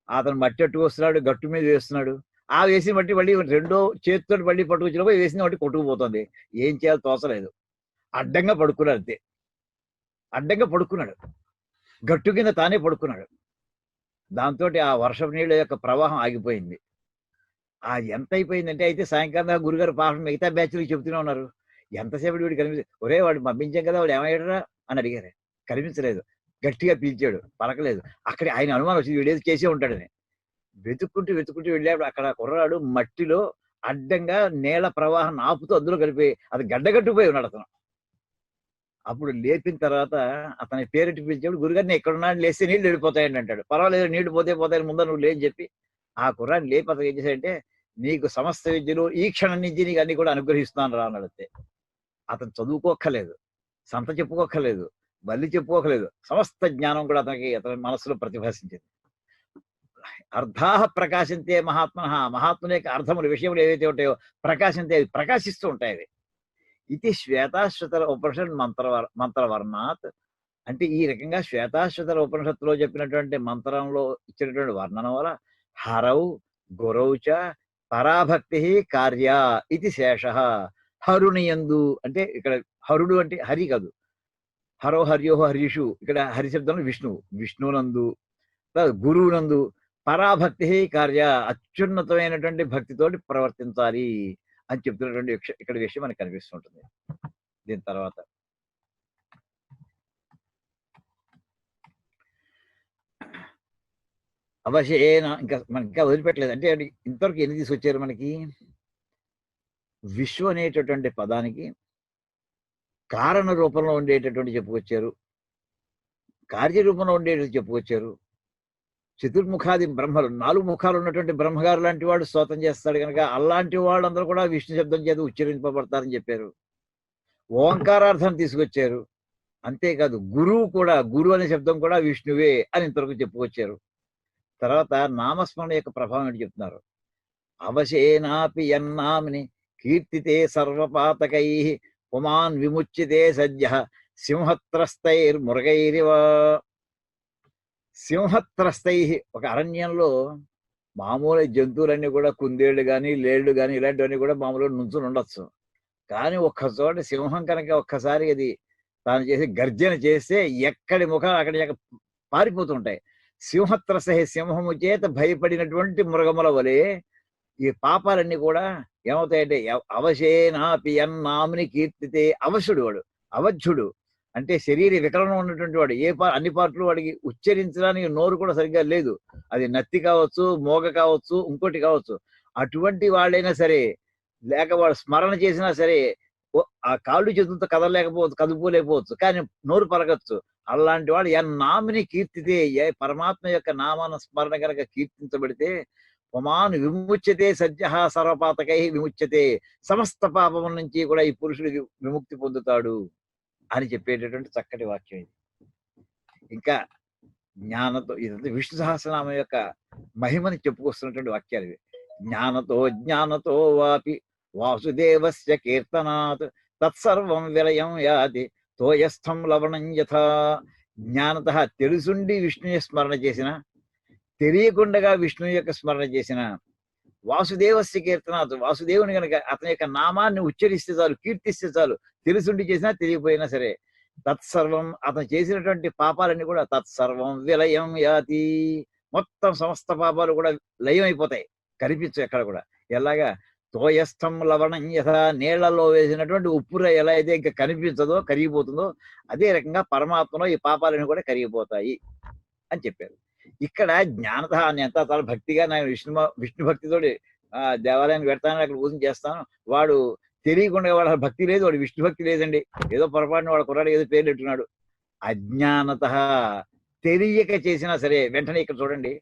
అతను మట్టి అట్టు వస్తున్నాడు, గట్టు మీద వేస్తున్నాడు, ఆ వేసిన బట్టి మళ్ళీ రెండో చేతితో మళ్ళీ పట్టుకొచ్చినప్పుడు వేసిన బట్టి కొట్టుకుపోతుంది, ఏం చేయాలో తోచలేదు, అడ్డంగా పడుకున్నాడు, అంతే అడ్డంగా పడుకున్నాడు, గట్టు కింద తానే పడుకున్నాడు. దాంతో ఆ వర్షపు నీళ్ళ యొక్క ప్రవాహం ఆగిపోయింది. అది ఎంత అయిపోయిందంటే, అయితే సాయంకాలం గురుగారు పాఠం మిగతా బ్యాచ్లకు చెబుతూనే ఉన్నారు, ఎంతసేపు వీడు కనిపిస్తుంది, ఒరే వాడు పంపించాం కదా వాడు ఏమయ్యాడరా అని అడిగారు. కనిపించలేదు, గట్టిగా పీల్చాడు, పలకలేదు. అక్కడ ఆయన అనుమానం వచ్చింది, వీడేది చేసే ఉంటాడని. వెతుక్కుంటూ వెళ్ళాడు. అక్కడ కుర్రాడు మట్టిలో అడ్డంగా నీళ్ల ప్రవాహం ఆపుతూ అందులో కలిపి అది గడ్డగట్టుపోయి ఉన్నాడు అతను. అప్పుడు లేపిన తర్వాత అతని పేరెట్టి పిలిచాడు, గురుగారిని ఎక్కడున్నాడు, లేస్తే నీళ్ళు వెళ్ళిపోతాయండి అంటాడు. పర్వాలేదు, నీళ్లు పోతాయి ముందు నువ్వు లేని చెప్పి ఆ కుర్రాన్ని లేపి అతను ఏం చేశాడంటే, నీకు సమస్త విద్యలు ఈ క్షణం నుంచి నీకు అన్ని కూడా అనుగ్రహిస్తున్నాను రా అన్నాడు. అతను చదువుకోక్కర్లేదు, సంత చెప్పుకోక్కర్లేదు, బల్లి చెప్పుకోకలేదు, సమస్త జ్ఞానం కూడా అతని మనస్సులో ప్రతిభాసించింది. అర్థాహ ప్రకాశించే మహాత్ముని యొక్క అర్థములు విషయములు ఏవైతే ఉంటాయో ప్రకాశించే ప్రకాశిస్తూ ఉంటాయి అవి. ఇది శ్వేతాశ్వతర ఉపనిషత్ మంత్రవర్ణాత్, అంటే ఈ రకంగా శ్వేతాశ్వతర ఉపనిషత్తులో చెప్పినటువంటి మంత్రంలో ఇచ్చినటువంటి వర్ణన వల్ల హరౌ గురౌచ పరాభక్తి కార్య ఇది శేష. హరునియందు అంటే ఇక్కడ హరుడు అంటే హరి కాదు, హరో హర్యోహో హరీషు, ఇక్కడ హరి శబ్దంలో విష్ణువునందు గురువునందు పరాభక్తి కార్య, అత్యున్నతమైనటువంటి భక్తితోటి ప్రవర్తించాలి అని చెప్తున్నటువంటి ఇక్కడ విషయం మనకు కనిపిస్తుంటుంది. దీని తర్వాత అవశేన ఇంకా వదిలిపెట్టలేదు. అంటే ఇంతవరకు ఎన్ని తీసుకొచ్చారు మనకి? విశ్వ అనేటటువంటి పదానికి కారణ రూపంలో ఉండేటటువంటి చెప్పుకొచ్చారు, కార్యరూపంలో ఉండేటటువంటి చెప్పుకొచ్చారు. చతుర్ముఖాది బ్రహ్మలు, 4 ముఖాలు ఉన్నటువంటి బ్రహ్మగారు లాంటి వాడు స్తోత్రం చేస్తాడు కనుక అలాంటి వాళ్ళందరూ కూడా విష్ణు శబ్దం చేత ఉచ్చరింపబడతారని చెప్పారు. ఓంకారార్థం తీసుకొచ్చారు. అంతేకాదు గురువు కూడా, గురు అనే శబ్దం కూడా విష్ణువే అని ఇంతవరకు చెప్పుకొచ్చారు. తర్వాత నామస్మరణ యొక్క ప్రభావం ఏంటి చెప్తున్నారు. అవశేనాపి యన్నామిని కీర్తితే సర్వపాతకై పుమాన్ విముచ్యతే సద్య సింహత్రస్తైర్మురగైరివ. సింహత్రస్తై, ఒక అరణ్యంలో మామూలు జంతువులన్నీ కూడా కుందేళ్లు కానీ లేళ్లు కానీ ఇలాంటివన్నీ కూడా మామూలుగా నుంచుని ఉండొచ్చు. కానీ ఒక్కచోట సింహం కనుక ఒక్కసారి అది తాను చేసి గర్జన చేస్తే ఎక్కడి ముఖం అక్కడి పారిపోతుంటాయి. సింహత్రసై, సింహము చేత భయపడినటువంటి మృగముల వలె ఈ పాపాలన్నీ కూడా ఏమవుతాయంటే అవశేనాపి యన్నామిని కీర్తితే. అవశుడు వాడు, అవధ్యుడు అంటే శరీర వికలనం ఉన్నటువంటి వాడు, అన్ని పాటలు వాడికి ఉచ్చరించడానికి నోరు కూడా సరిగ్గా లేదు, అది నత్తి కావచ్చు, మోగ కావచ్చు, ఇంకోటి కావచ్చు. అటువంటి వాళ్ళైనా సరే, లేక వాడు స్మరణ చేసినా సరే ఆ కాళ్ళు చేతులతో కదుపులేకపోవచ్చు, కానీ నోరు పలకచ్చు. అలాంటి వాడు నామిని కీర్తితే, పరమాత్మ యొక్క నామాన స్మరణ కనుక కీర్తించబడితే పుమాన్ విముచ్యతే సద్య సర్వపాతకై విముచ్యతే, సమస్త పాపముల నుంచి కూడా ఈ పురుషుడు విముక్తి పొందుతాడు అని చెప్పేటటువంటి చక్కటి వాక్యం ఇది. ఇంకా జ్ఞానతో, ఇదంతా విష్ణు సహస్రనామం యొక్క మహిమని చెప్పుకొస్తున్నటువంటి వాక్యాలు ఇవి. జ్ఞానతో వాపి వాసుదేవస్య కీర్తనాత్ తత్సర్వం విలయం యాతి తోయస్థం లవణం యథా. జ్ఞానత, తెలుసుండి విష్ణుని స్మరణ చేసిన, తెలియకుండగా విష్ణువు యొక్క స్మరణ చేసిన, వాసుదేవస్య కీర్తనాత్, వాసుదేవుని కనుక అతని యొక్క నామాన్ని ఉచ్చరిస్తే చాలు, కీర్తిస్తే చాలు, తెలుసుండి చేసినా తెలియపోయినా సరే, తత్సర్వం, అతను చేసినటువంటి పాపాలన్నీ కూడా తత్సర్వం విలయం యాతి, మొత్తం సమస్త పాపాలు కూడా లయం అయిపోతాయి, కనిపించు ఎక్కడ కూడా. ఎలాగా తోయస్థం లవణం యథ, నీళ్లలో వేసినటువంటి ఉప్పుర ఎలా అయితే ఇంకా కనిపించదో, కరిగిపోతుందో, అదే రకంగా పరమాత్మలో ఈ పాపాలన్నీ కూడా కరిగిపోతాయి అని చెప్పారు. ఇక్కడ జ్ఞానత అని ఎంత చాలా భక్తిగా నేను విష్ణు భక్తితో దేవాలయానికి పెడతాను, అక్కడ పూజ చేస్తాను. వాడు తెలియకుండా వాడు భక్తి లేదు, వాడు విష్ణు భక్తి లేదండి, ఏదో పొరపాటున వాడు కుర్రాడు ఏదో పేరు పెట్టున్నాడు. అజ్ఞానత, తెలియక చేసినా సరే వెంటనే ఇక్కడ చూడండి,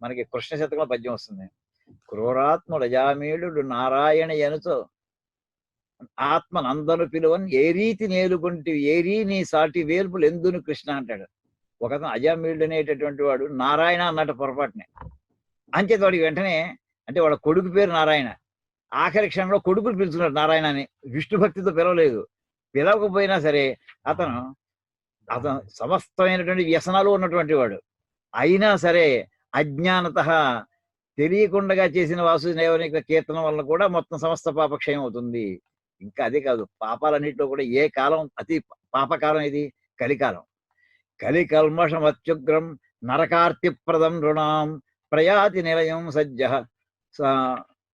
మనకి కృష్ణ శతకంలో పద్యం వస్తుంది. క్రూరాత్ముడు అజామీళుడు నారాయణ ఎనుతో ఆత్మ నందను పిలువని ఏ రీతి నేలుకుంటే ఏరీ నీ సాటి వేల్పులు ఎందును కృష్ణ అంటాడు. ఒకతను అజామీళుడు అనేటటువంటి వాడు నారాయణ అన్నట్టు పొరపాటునే. అంచేత వాడికి వెంటనే, అంటే వాడు కొడుకు పేరు నారాయణ, ఆఖరి క్షణంలో కొడుకులు పిలుచుకున్నాడు నారాయణ అని. విష్ణు భక్తితో పిలవలేదు. పిలవకపోయినా సరే అతను అతను సమస్తమైనటువంటి వ్యసనాలు ఉన్నటువంటి వాడు. అయినా సరే అజ్ఞానత, తెలియకుండా చేసిన వాసుదేవుని కీర్తనం వల్ల కూడా మొత్తం సమస్త పాపక్షయం అవుతుంది. ఇంకా అదే కాదు, పాపాలన్నింటిలో కూడా ఏ కాలం అతి పాపకాలం ఇది? కలికాలం. కలికల్మషం అత్యుగ్రం నరకార్తిప్రదం రుణాం ప్రయాతి నిలయం సజ్జ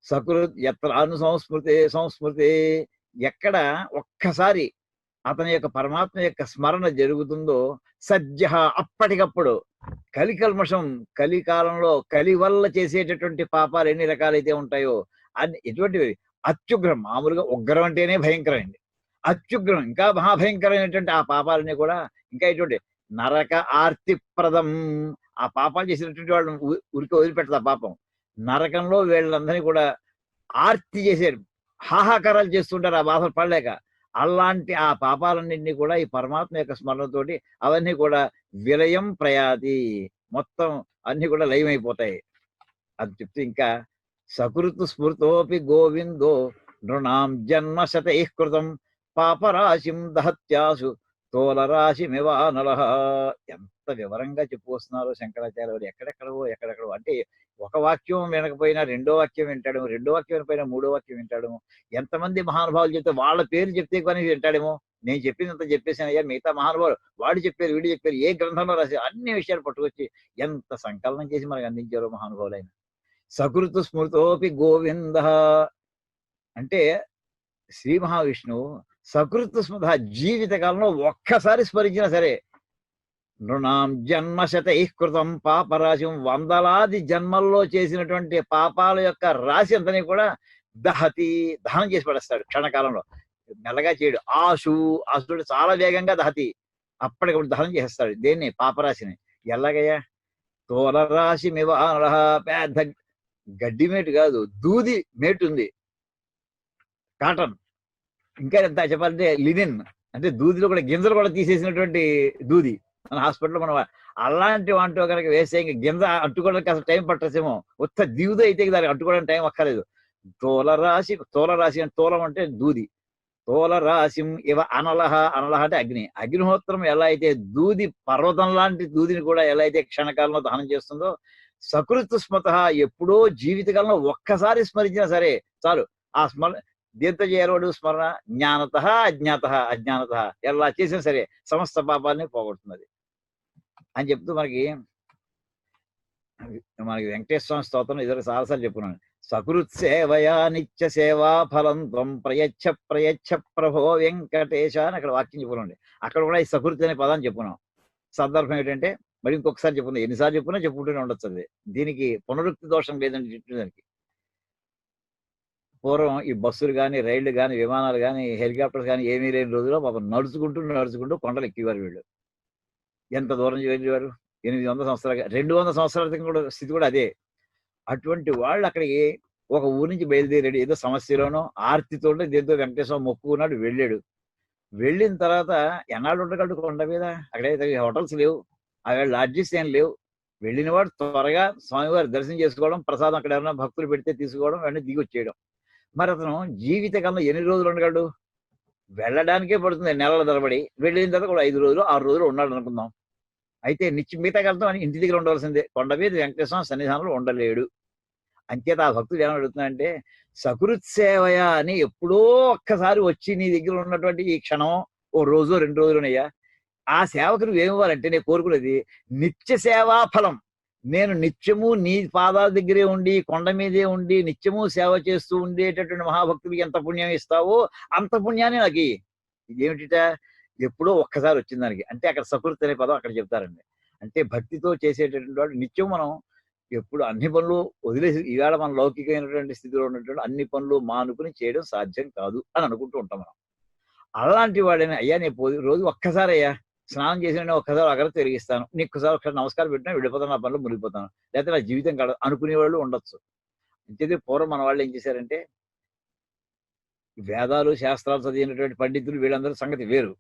సకృత్ ఎత్ర అనుసంస్మృతే సంస్మృతే. ఎక్కడ ఒక్కసారి అతని యొక్క పరమాత్మ యొక్క స్మరణ జరుగుతుందో సజ్జ, అప్పటికప్పుడు కలికల్మషం, కలికాలంలో కలి వల్ల చేసేటటువంటి పాపాలు ఎన్ని రకాలైతే ఉంటాయో అన్ని ఎటువంటివి. అత్యుగ్రం, మామూలుగా ఉగ్రం అంటేనే భయంకరమైంది, అత్యుగ్రం ఇంకా మహాభయంకరమైనటువంటి ఆ పాపాలన్నీ కూడా ఇంకా ఎటువంటి నరక ఆర్తిప్రదం. ఆ పాపాలు చేసినటువంటి వాళ్ళని ఉరికి వదిలిపెట్టదు ఆ పాపం. నరకంలో వీళ్ళందరినీ కూడా ఆర్తి చేశారు, హాహాకారాలు చేస్తుంటారు ఆ బాధలు పడలేక. అలాంటి ఆ పాపాలన్నింటినీ కూడా ఈ పరమాత్మ యొక్క స్మరణతోటి అవన్నీ కూడా విలయం ప్రయాతి, మొత్తం అన్ని కూడా లయమైపోతాయి అది చెప్తే. ఇంకా సకృతు స్మృతోపి గోవిందో నృణాం జన్మ శతైఃకృతం పాపరాశిం దహత్యాసు తోలరాశిమివానల. ఎంత వివరంగా చెప్పుకొస్తున్నారో శంకరాచార్య వారు. ఎక్కడెక్కడో అంటే ఒక వాక్యం వినకపోయినా రెండో వాక్యం వింటాడు, రెండో వాక్యం వినకపోయినా మూడో వాక్యం వింటాడు. ఎంతమంది మహానుభావులు చెప్తే వాళ్ళ పేరు చెప్తే కానీ వింటాడేమో. నేను చెప్పిందంత చెప్పేసాను అయ్యా, మిగతా మహానుభావులు వాడు చెప్పారు వీడు చెప్పారు, ఏ గ్రంథంలో రాసి అన్ని విషయాలు పట్టుకొచ్చి ఎంత సంకలనం చేసి మనకు అందించారో మహానుభావులైన. సకృతు స్మృతోపి గోవింద అంటే శ్రీ మహావిష్ణువు సకృతు స్మృత, జీవితకాలంలో ఒక్కసారి స్మరించినా సరే నృణాం జన్మ శతైఃకృతం పాపరాశిం, వందలాది జన్మల్లో చేసినటువంటి పాపాల యొక్క రాశి అంతని కూడా దహనం చేసి పడేస్తాడు క్షణకాలంలో. మెల్లగా చేయడు. ఆశుడు చాలా వేగంగా దహతి, అప్పటికప్పుడు దహనం చేసేస్తాడు దేన్ని? పాపరాశిని. ఎలాగయ్యా? తోలరాశి మివానల, పెద్ద గడ్డి మేటు కాదు, దూది మేటు ఉంది, కాటన్. ఇంకా ఎంత చెప్పాలంటే లినిన్, అంటే దూదిలో కూడా గింజలు కూడా తీసేసినటువంటి దూది. మన హాస్పిటల్లో మనం అలాంటి వంటో కనుక వేస్తే ఇంకా గింజ అంటుకోవడానికి అసలు టైం పట్టసేమో. ఉత్త దిగుదో అయితే దానికి అంటుకోవడానికి టైం అక్కర్లేదు. తోలరాశి అంటే తోలం అంటే దూది. తోలరాశిం ఇవ అనలహ, అనలహ అంటే అగ్ని. అగ్నిహోత్రం ఎలా అయితే దూది, పర్వతం లాంటి దూదిని కూడా ఎలా అయితే క్షణకాలంలో దహనం చేస్తుందో, సకృతు స్మృత ఎప్పుడో జీవితకాలంలో ఒక్కసారి స్మరించినా సరే చాలు. ఆ దీంతో చేరవాడు స్మరణ జ్ఞానత అజ్ఞానత ఎలా చేసినా సరే సమస్త పాపాలని పోగొడుతున్నది అని చెప్తూ మనకి వెంకటేశ్వర స్వామి స్తోత్రం ఇద్దరు చాలాసార్లు చెప్పుకున్నాను. సకృత్ సేవయా నిత్య సేవా ఫలం త్వం ప్రయచ్ఛ ప్రభో వెంకటేశ అని అక్కడ వాక్యం చెప్పుకోండి. అక్కడ కూడా ఈ సకృత్ అనే పదాన్ని చెప్పుకున్నాం. సందర్భం ఏంటంటే మరి ఇంకొకసారి చెప్పుకున్నాం, ఎన్నిసార్లు చెప్పుకున్నా చెప్పుకుంటూనే ఉండొచ్చు. అది దీనికి పునరుక్తి దోషం లేదని చెప్పేదానికి. పూర్వం ఈ బస్సులు కానీ, రైళ్లు కానీ, విమానాలు కానీ, హెలికాప్టర్స్ కానీ ఏమీ లేని రోజుల్లో పాపం నడుచుకుంటూ కొండలు ఎక్కేవారు వీళ్ళు. ఎంత దూరం వెళ్ళేవారు? 800 సంవత్సరాలుగా, 200 సంవత్సరాల క్రితం కూడా స్థితి కూడా అదే. అటువంటి వాళ్ళు అక్కడికి ఒక ఊరి నుంచి బయలుదేరాడు, ఏదో సమస్యలోనో ఆర్తితో దేంతో వెంకటేశ్వర మొక్కుకున్నాడు, వెళ్ళాడు. వెళ్ళిన తర్వాత ఎన్నాళ్ళు ఉండగలడు కొండ మీద? అక్కడైతే హోటల్స్ లేవు, అక్కడ లాడ్జెస్ ఏం లేవు. వెళ్ళిన వాడు త్వరగా స్వామివారి దర్శనం చేసుకోవడం, ప్రసాదం అక్కడ ఏమైనా భక్తులు పెడితే తీసుకోవడం, వెంటనే దిగి వచ్చేయడం. మరి అతను జీవితకాలంలో ఎన్ని రోజులు ఉండగలడు? వెళ్ళడానికే పడుతుంది నెలల తరబడి, వెళ్ళిన తర్వాత కూడా 5 రోజులు 6 రోజులు ఉన్నాడు అనుకుందాం. అయితే మిగతా కాలంతో అని ఇంటి దగ్గర ఉండవలసిందే, కొండ మీద వెంకటేశ్వర సన్నిధానంలో ఉండలేడు. అంచేత ఆ భక్తుడు ఏమని అడుగుతున్నాడంటే, సకృత్ సేవయ అని ఎప్పుడో ఒక్కసారి వచ్చి నీ దగ్గర ఉన్నటువంటి ఈ క్షణం, ఓ రోజు 2 రోజులునయ్యా, ఆ సేవకు నువ్వేమివ్వాలంటే నేను కోరుకునేది నిత్య సేవా ఫలం. నేను నిత్యము నీ పాదాల దగ్గరే ఉండి, కొండ మీదే ఉండి, నిత్యము సేవ చేస్తూ ఉండేటటువంటి మహాభక్తుడికి ఎంత పుణ్యం ఇస్తావో అంత పుణ్యాన్ని నాకు. ఇదేమిటిట? ఎప్పుడో ఒక్కసారి వచ్చింది దానికి. అంటే అక్కడ సకృత్ అనే పదం అక్కడ చెప్తారండి. అంటే భక్తితో చేసేటటువంటి వాడు నిత్యం మనం ఎప్పుడు అన్ని పనులు వదిలేసి ఈవేళ మన లౌకికమైనటువంటి స్థితిలో ఉన్నటువంటి అన్ని పనులు మానుకుని చేయడం సాధ్యం కాదు అని అనుకుంటూ ఉంటాం మనం. అలాంటి వాడని అయ్యా నేను రోజు ఒక్కసారి అయ్యా స్నానం చేసిన ఒక్కసారి అగరత్తి వెలిగిస్తాను, నీకుసారి ఒకసారి నమస్కారం పెట్టినా వెళ్ళిపోతాను, నా పనులు మునిగిపోతాను, లేకపోతే నా జీవితం కాదు అనుకునే వాళ్ళు ఉండొచ్చు. అంతే పూర్వం మన వాళ్ళు ఏం చేశారంటే వేదాలు శాస్త్రాలు చదివినటువంటి పండితులు వీళ్ళందరూ సంగతి వేరు,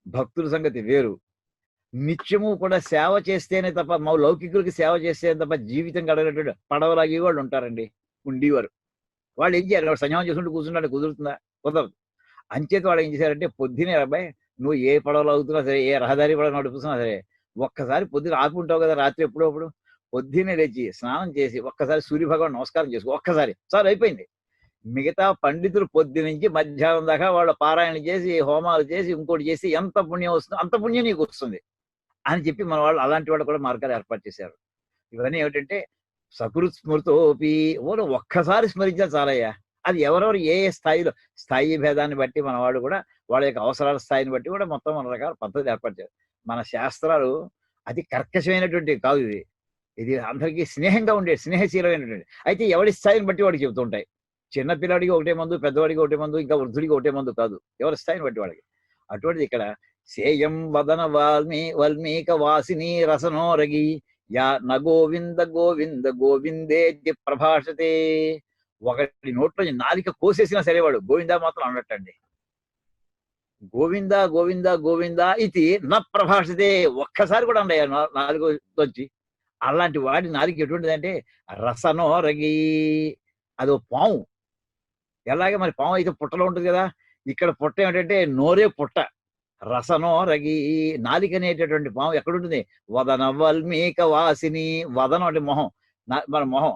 భక్తుల సంగతి వేరు. నిత్యము కూడా సేవ చేస్తేనే తప్ప మా లౌకికులకి సేవ చేస్తేనే తప్ప జీవితం గడగనటువంటి పడవలాగి వాళ్ళు ఉంటారండి, ఉండేవారు. వాళ్ళు ఏం చేయాలి, వాడు సంయమనం చేసుకుంటూ కూర్చుంటే కుదురుతుందా? కుదరదు. అంచేత వాళ్ళు ఏం చేశారంటే పొద్దునే అబ్బాయి నువ్వు ఏ పడవలో అవుతున్నా సరే, ఏ రహదారి పడవ నడుపుతున్నా సరే, ఒక్కసారి పొద్దున ఆపుకుంటావు కదా రాత్రి ఎప్పుడప్పుడు, పొద్దున్నే లేచి స్నానం చేసి ఒక్కసారి సూర్యభగవాన్ నమస్కారం చేసుకో, ఒక్కసారి చాలు అయిపోయింది. మిగతా పండితులు పొద్దు నుంచి మధ్యాహ్నం దాకా వాళ్ళ పారాయణ చేసి హోమాలు చేసి ఇంకోటి చేసి ఎంత పుణ్యం వస్తుంది అంత పుణ్యం నీకు వస్తుంది అని చెప్పి మన వాళ్ళు అలాంటి వాళ్ళు కూడా మార్గాలు ఏర్పాటు చేశారు. ఇవన్నీ ఏమిటంటే సకృత్ స్మృతోపి ఓను ఒక్కసారి స్మరించా చాలయ్యా. అది ఎవరెవరు ఏ ఏ స్థాయిలో స్థాయి భేదాన్ని బట్టి మన వాళ్ళు కూడా వాళ్ళ యొక్క అవసరాల స్థాయిని బట్టి కూడా మొత్తం మన రకాల పద్ధతులు ఏర్పాటు చేశారు. మన శాస్త్రాలు అతి కర్కశమైనటువంటి కాదు, ఇది అందరికీ స్నేహంగా ఉండే స్నేహశీలమైనటువంటి. అయితే ఎవరి స్థాయిని బట్టి వాడికి చెబుతుంటాయి. చిన్న పిల్లాడికి ఒకటే మందు, పెద్దవాడికి ఒకటే మందు, ఇంకా వృద్ధుడికి ఒకటే మందు కాదు, ఎవరి స్థాయిని బట్టి వాడికి. అటువంటిది ఇక్కడ సేయం వదన వాల్మీక వాసిని రసనోరగి యా న గోవింద గోవింద గోవిందేతి ప్రభాషతే. ఒకటి నోట్లో నాలిక కోసేసినా సరే వాడు గోవిందా మాత్రం అన్నట్టండి. గోవింద గోవింద గోవింద ఇది న ప్రభాషతే, ఒక్కసారి కూడా అన్నయ్య నాలుగు వచ్చి. అలాంటి వాడి నాలిక ఎటువంటిది అంటే రసనోరగి, అదో పాము. ఎలాగే మరి పాము అయితే పుట్టలో ఉంటుంది కదా, ఇక్కడ పుట్ట ఏమిటంటే నోరే పుట్ట. రసనోరగి, నాలిక అనేటటువంటి పాము ఎక్కడుంటుంది? వదన వల్మీక వాసిని, వదనం అంటే మొహం, మన మొహం,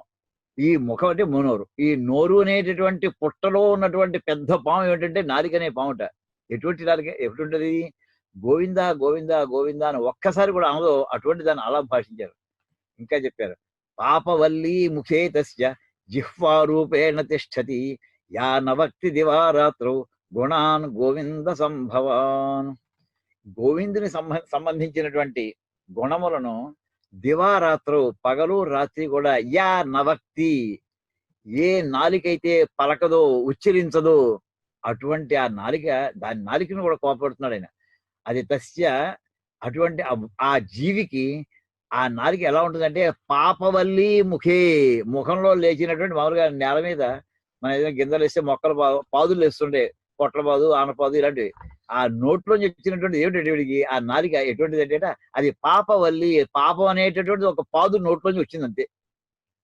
ఈ ముఖం అంటే మునోరు, ఈ నోరు అనేటటువంటి పుట్టలో ఉన్నటువంటి పెద్ద పాము ఏమిటంటే నాలిక అనే పాముట. ఎటువంటి నాలిక ఎటువంటిది? గోవింద గోవింద గోవింద అని ఒక్కసారి కూడా అనదో అటువంటి దాన్ని అలా భాషించారు. ఇంకా చెప్పారు పాపవల్లి ముఖే తస్య జిహ్వారూపేణ తిష్టతి యా నవక్తి దివారాత్రౌ గుణాన్ గోవింద సంభవాన్. గోవిందుని సంబంధించినటువంటి గుణములను దివారాత్రు పగలు రాత్రి కూడా యా నవక్తి, ఏ నాలికైతే పలకదో ఉచ్చరించదో అటువంటి ఆ నాలిక, దాని నాలికను కూడా కోపడుతున్నాడు ఆయన. అది తస్య, అటువంటి ఆ జీవికి ఆ నాలిక ఎలా ఉంటుందంటే పాపవల్లి ముఖే, ముఖంలో లేచినటువంటి మామూలుగా నేల మీద మన ఏదైనా గింజలు వేస్తే మొక్కలు పాదులు వేస్తుండే, పొట్ల పాదు ఆనపాదు ఇలాంటివి. ఆ నోట్లోంచి వచ్చినటువంటి ఏమిటంటే వీడికి ఆ నాలిక ఎటువంటిది అంటే అది పాపవల్లి, పాపం అనేటటువంటిది ఒక పాదు నోట్లోంచి వచ్చింది అంతే.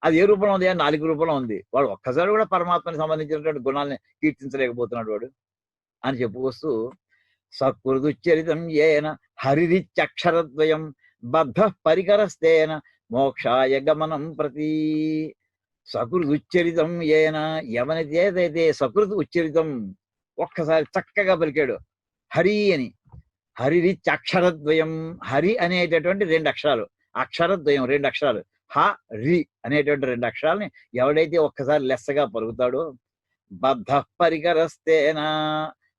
అది ఏ రూపంలో ఉంది? నాలుగు రూపంలో ఉంది. వాడు ఒక్కసారి కూడా పరమాత్మని సంబంధించినటువంటి గుణాలని కీర్తించలేకపోతున్నాడు వాడు అని చెప్పుకొస్తూ సకృదుచ్చరితం ఏన హరిరిచ్చక్షరద్వయం బద్ధ పరికరస్తేన మోక్షాయ గమనం ప్రతి. సకృత్ ఉచ్చరితం ఏన, ఎవనైతే ఏదైతే సకృత్ ఉచ్చరితం ఒక్కసారి చక్కగా పలికాడు హరి అని, హరిరిచ్ అక్షరద్వయం, హరి అనేటటువంటి రెండు అక్షరాలు, అక్షరద్వయం రెండు అక్షరాలు, హ రి అనేటువంటి రెండు అక్షరాలని ఎవడైతే ఒక్కసారి లెస్సగా పలుకుతాడో బద్ధ పరికరస్తేనా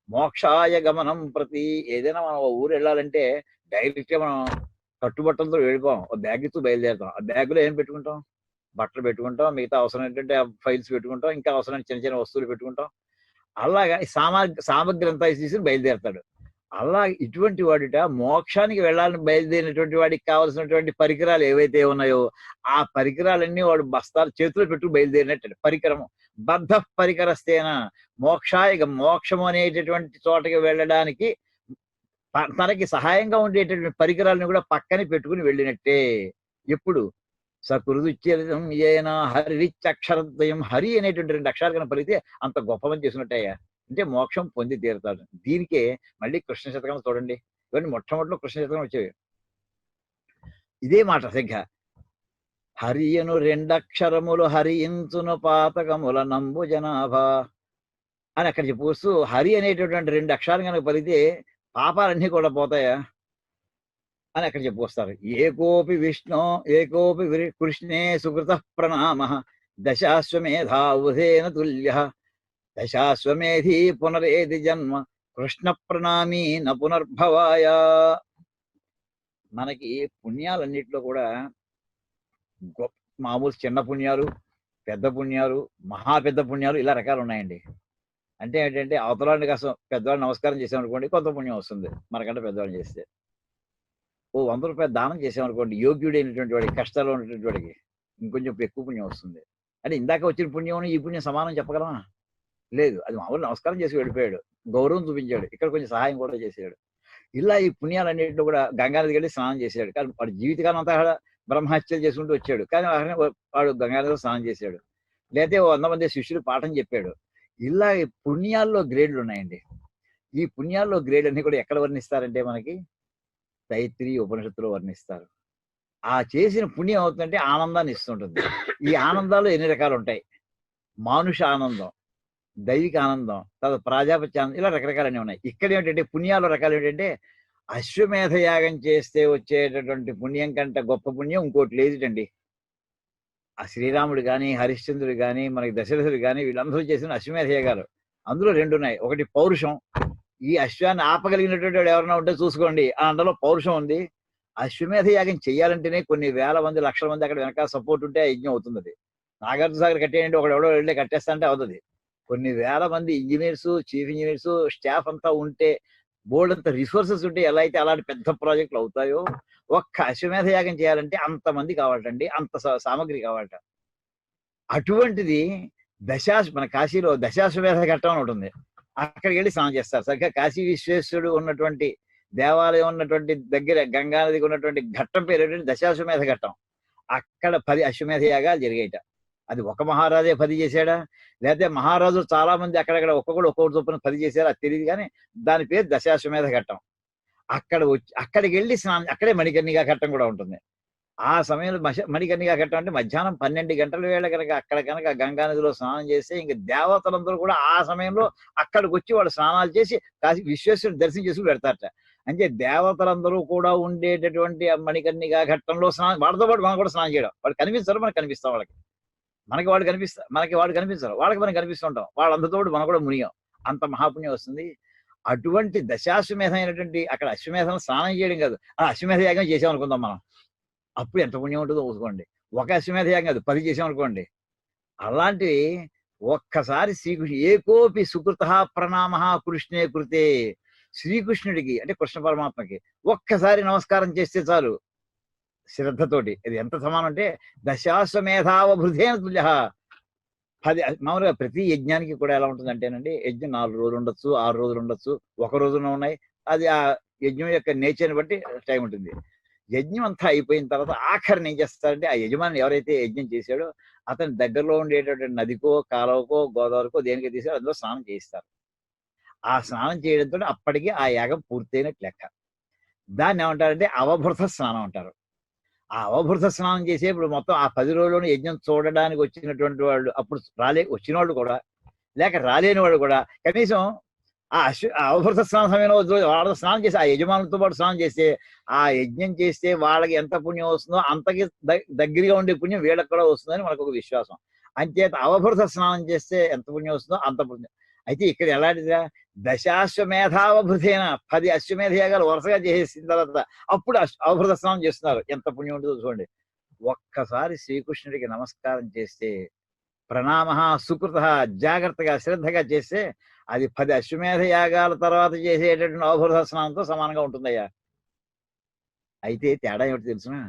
మోక్షాయ గమనం ప్రతి. ఏదైనా మనం ఊరు వెళ్ళాలంటే డైరెక్ట్ గా మనం కట్టుబట్టలతో వెళ్ళిపోం, బ్యాగ్తో బయలుదేరుతాం. ఆ బ్యాగ్లో ఏం పెట్టుకుంటాం? బట్టలు పెట్టుకుంటాం, మిగతా అవసరం ఏంటంటే ఫైల్స్ పెట్టుకుంటాం, ఇంకా అవసరమైన చిన్న చిన్న వస్తువులు పెట్టుకుంటాం. అలాగా సామగ్రి అంతా తీసుకుని బయలుదేరతాడు. అలా ఇటువంటి వాడిట మోక్షానికి వెళ్ళాలని బయలుదేరినటువంటి వాడికి కావాల్సినటువంటి పరికరాలు ఏవైతే ఉన్నాయో ఆ పరికరాలన్నీ వాడు బస్తాలు చేతిలో పెట్టు బయలుదేరినట్టు పరికరము. బద్ధ పరికరస్తేన మోక్షాయ, మోక్షము అనేటటువంటి చోటకి వెళ్ళడానికి తనకి సహాయంగా ఉండేటటువంటి పరికరాలను కూడా పక్కనే పెట్టుకుని వెళ్ళినట్టే. ఎప్పుడు సకృదుచ్చరితం ఏన హరిచ్చక్షరద్వయం, హరి అనేటువంటి రెండు అక్షరాలు కనుక పలికితే అంత గొప్ప పని చేసినట్టయ్యా, అంటే మోక్షం పొంది తీరుతాడు. దీనికే మళ్ళీ కృష్ణ శతకం చూడండి, ఇవన్నీ మొట్టమొదటిలో కృష్ణ శతకం వచ్చేవి. ఇదే మాట సరిగ్గా హరియను రెండక్షరములు హరియించును పాతకముల నంబు జనాభా అని అక్కడ చెప్పుకొస్తూ హరి అనేటటువంటి రెండు అక్షరాలు కనుక పలికితే పాపాలన్నీ కూడా పోతాయా అని అక్కడ చెప్పుకొస్తారు. ఏకోపి విష్ణు ఏకోపి కృష్ణే సుకృత ప్రణామ దశాశ్వమేధావుధేన తుల్య దశాశ్వమేధి పునరేది జన్మ కృష్ణ ప్రణామీ న పునర్భవాయ. మనకి పుణ్యాలన్నింటిలో కూడా మామూలు చిన్న పుణ్యాలు, పెద్ద పుణ్యాలు, మహా పెద్ద పుణ్యాలు, ఇలా రకాలు ఉన్నాయండి. అంటే ఏంటంటే అవతలాన్ని కాస్త పెద్దవాళ్ళు నమస్కారం చేసామనుకోండి కొంత పుణ్యం వస్తుంది మనకంటే పెద్దవాళ్ళు చేస్తే. ఓ రూ. 100 దానం చేసామనుకోండి యోగ్యుడైనటువంటి వాడికి, కష్టాల్లో ఉన్నటువంటి వాడికి ఇంకొంచెం ఎక్కువ పుణ్యం వస్తుంది. అంటే ఇందాక వచ్చిన పుణ్యం ఈ పుణ్యం సమానం చెప్పగలమా? లేదు. అది మామూలు నమస్కారం చేసి వెళ్ళిపోయాడు, గౌరవం చూపించాడు, ఇక్కడ కొంచెం సహాయం కూడా చేసాడు. ఇలా ఈ పుణ్యాలన్నింటిలో కూడా గంగానదికి వెళ్ళి స్నానం చేశాడు. కానీ వాడు జీవితకాలం అంతా బ్రహ్మహత్యలు చేసుకుంటూ వచ్చాడు, కానీ వాడు గంగానదిలో స్నానం చేశాడు. లేకపోతే 100 మంది శిష్యులు పాఠం చెప్పాడు. ఇలా ఈ పుణ్యాల్లో గ్రేడ్లు ఉన్నాయండి. ఈ పుణ్యాల్లో గ్రేడ్ అన్ని కూడా ఎక్కడ వర్ణిస్తారంటే మనకి తైత్రీయ ఉపనిషత్తులో వర్ణిస్తారు. ఆ చేసిన పుణ్యం అవుతుందంటే ఆనందాన్ని ఇస్తుంటుంది. ఈ ఆనందాలు ఎన్ని రకాలు ఉంటాయి? మానుష ఆనందం, దైవిక ఆనందం, తర్వాత ప్రాజాపత్య ఆనందం, ఇలా రకరకాలన్నీ ఉన్నాయి. ఇక్కడ ఏమిటంటే పుణ్యాల రకాలు ఏమిటంటే అశ్వమేధ యాగం చేస్తే వచ్చేటటువంటి పుణ్యం కంటే గొప్ప పుణ్యం ఇంకోటి లేదుటండి. ఆ శ్రీరాముడు కానీ, హరిశ్చంద్రుడు కానీ, మనకి దశరథుడు కానీ, వీళ్ళందరూ చేసిన అశ్వమేధ యాగాలు. అందులో 2 ఉన్నాయి. ఒకటి పౌరుషం. ఈ అశ్వాన్ని ఆపగలిగినటువంటి వాడు ఎవరైనా ఉంటే చూసుకోండి, అందులో పౌరుషం ఉంది. అశ్వమేధ యాగం చేయాలంటేనే కొన్ని వేల మంది, లక్షల మంది అక్కడ వెనకాల సపోర్ట్ ఉంటే ఆ యజ్ఞం అవుతుంది. అది నాగార్జున సాగర్ కట్టేయండి, ఒకడు ఎవడో వెళ్ళి కట్టేస్తా అంటే అవుతుంది. కొన్ని వేల మంది ఇంజనీర్స్, చీఫ్ ఇంజనీర్స్, స్టాఫ్ అంతా ఉంటే, బోర్డు అంత రిసోర్సెస్ ఉంటే ఎలా అయితే అలాంటి పెద్ద ప్రాజెక్టులు అవుతాయో, ఒక్క అశ్వమేధ యాగం చేయాలంటే అంతమంది కావాలండి, అంత సామగ్రి కావాలట. అటువంటిది మన కాశీలో దశాశ్వమేధ ఘట్టం అని ఉంటుంది. అక్కడికి వెళ్ళి స్నానం చేస్తారు. సరిగ్గా కాశీ విశ్వేశ్వరుడు ఉన్నటువంటి దేవాలయం ఉన్నటువంటి దగ్గర గంగానదికి ఉన్నటువంటి ఘట్టం పేరు ఏంటంటే దశాశ్వమేధ ఘట్టం. అక్కడ 10 అశ్వమేధ యాగాలు జరిగాయట. అది ఒక మహారాజే 10 చేశాడా, లేకపోతే మహారాజులు చాలా మంది అక్కడక్కడ ఒక్కొక్కటి చొప్పున 10 చేశారు, అది తెలియదు. కానీ దాని పేరు దశాశ్వమేధ ఘట్టం. అక్కడికి వెళ్ళి స్నానం, అక్కడే మణికర్ణికా ఘట్టం కూడా ఉంటుంది. ఆ సమయంలో మణికర్ణికా ఘట్టం అంటే మధ్యాహ్నం 12 గంటల వేళ కనుక గంగానదిలో స్నానం చేస్తే ఇంక దేవతలందరూ కూడా ఆ సమయంలో అక్కడికి వచ్చి వాళ్ళు స్నానాలు చేసి కాశీ విశ్వేశ్వరుని దర్శనం చేసుకుని పెడతారట. అంటే దేవతలందరూ కూడా ఉండేటటువంటి మణికర్ణికా ఘట్టంలో స్నానం, వాళ్ళతో పాటు మనం కూడా స్నానం చేయడం. వాళ్ళు కనిపిస్తారు, మనకు కనిపిస్తాం. మనకి వాడు కనిపిస్తారు, వాళ్ళకి మనం కనిపిస్తుంటాం. వాళ్ళందరితో మనం కూడా మునిగాం. అంత మహాపుణ్యం వస్తుంది. అటువంటి దశాశ్వమేధం అయినటువంటి అక్కడ అశ్వమేధం స్నానం చేయడం కాదు, ఆ అశ్వమేధ యాగం చేసాం అనుకుందాం మనం, అప్పుడు ఎంత పుణ్యం ఉంటుందో ఊసుకోండి. ఒక అశ్వమేధ యాగం కాదు, 10 చేసాం అనుకోండి. అలాంటివి ఒక్కసారి శ్రీకృష్ణ ఏకోపి సుకృత ప్రణామ కృష్ణే కృతే, శ్రీకృష్ణుడికి అంటే కృష్ణ పరమాత్మకి ఒక్కసారి నమస్కారం చేస్తే చాలు శ్రద్ధతోటి. ఇది ఎంత సమానం అంటే దశాశ్వమేధావభృతేన తుల్య. 10 మామూలుగా ప్రతి యజ్ఞానికి కూడా ఎలా ఉంటుందంటేనండి, యజ్ఞం 4 రోజులు ఉండొచ్చు, 6 రోజులు ఉండొచ్చు, ఒక రోజున ఉన్నాయి. అది ఆ యజ్ఞం యొక్క నేచర్ని బట్టి టైం ఉంటుంది. యజ్ఞం అంతా అయిపోయిన తర్వాత ఆఖరిని ఏం చేస్తారంటే ఆ యజమాని ఎవరైతే యజ్ఞం చేశాడో అతని దగ్గరలో ఉండేటటువంటి నదికో, కాలువకో, గోదావరికో దేనికి తీసాడో అందులో స్నానం చేయిస్తారు. ఆ స్నానం చేయడంతో అప్పటికి ఆ యాగం పూర్తయినట్టు లెక్క. దాన్ని ఏమంటారంటే అవభృత స్నానం అంటారు. ఆ అవభృత స్నానం చేసేప్పుడు మొత్తం ఆ 10 రోజుల్లోనే యజ్ఞం చూడడానికి వచ్చినటువంటి వాళ్ళు, అప్పుడు వచ్చిన వాళ్ళు కూడా, లేక రాలేని వాళ్ళు కూడా కనీసం ఆ అవభృత స్నాన సమయంలో వాళ్ళ స్నానం చేసి ఆ యజమానులతో పాటు స్నానం చేస్తే, ఆ యజ్ఞం చేస్తే వాళ్ళకి ఎంత పుణ్యం వస్తుందో అంతకి దగ్గరగా ఉండే పుణ్యం వీళ్ళకి కూడా వస్తుందని మనకు ఒక విశ్వాసం. అంచేత అవభృత స్నానం చేస్తే ఎంత పుణ్యం వస్తుందో అంత పుణ్యం. అయితే ఇక్కడ ఎలాంటిదా, దశాశ్వమేధావభృతేన 10 అశ్వమేధ యాగాలు వరుసగా చేసేసిన తర్వాత అప్పుడు అవభృత స్నానం చేస్తున్నారు. ఎంత పుణ్యం ఉంటుందో చూడండి. ఒక్కసారి శ్రీకృష్ణుడికి నమస్కారం చేస్తే, ప్రణామ సుకృత, జాగ్రత్తగా శ్రద్ధగా చేస్తే అది 10 అశ్వమేధ యాగాల తర్వాత చేసేటటువంటి అవభృత స్నానంతో సమానంగా ఉంటుందయ్యా. అయితే తేడా ఏమిటి తెలుసునా,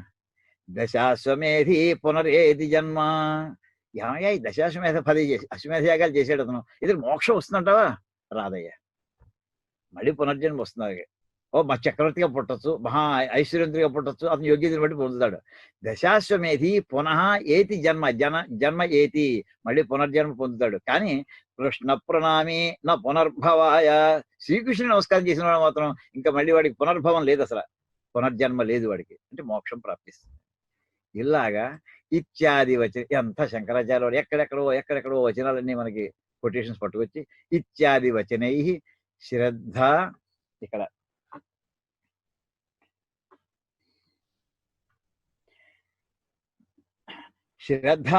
దశాశ్వమేధి పునరేది జన్మ. ఏమయ్యా ఈ దశాశ్వమేధ 10 అశ్వమేధ యాగాలు చేసాడు అతను, ఇది మోక్షం వస్తుందంటావా? రాదయ్యా, మళ్ళీ పునర్జన్మ వస్తుంది. మా చక్రవర్తిగా పుట్టచ్చు, మహా ఐశ్వర్యంతుడిగా పుట్టచ్చు, అతను యోగ్యతను బట్టి పొందుతాడు. దశాశ్వమేధి పునః ఏతి జన్మ ఏతి, మళ్ళీ పునర్జన్మ పొందుతాడు. కానీ కృష్ణ ప్రణామి నా పునర్భవాయ, శ్రీకృష్ణుని నమస్కారం చేసిన వాడు మాత్రం ఇంకా మళ్ళీ వాడికి పునర్భవం లేదు, అసలు పునర్జన్మ లేదు వాడికి, అంటే మోక్షం ప్రాప్తిస్తుంది. ఇలాగా ఇత్యాది వచన, ఎంత శంకరాచార్య వాడు ఎక్కడెక్కడో వచనాలన్నీ మనకి కొటేషన్స్ పట్టుకొచ్చి ఇత్యాది వచనై శ్రద్ధ, ఇక్కడ శ్రద్ధ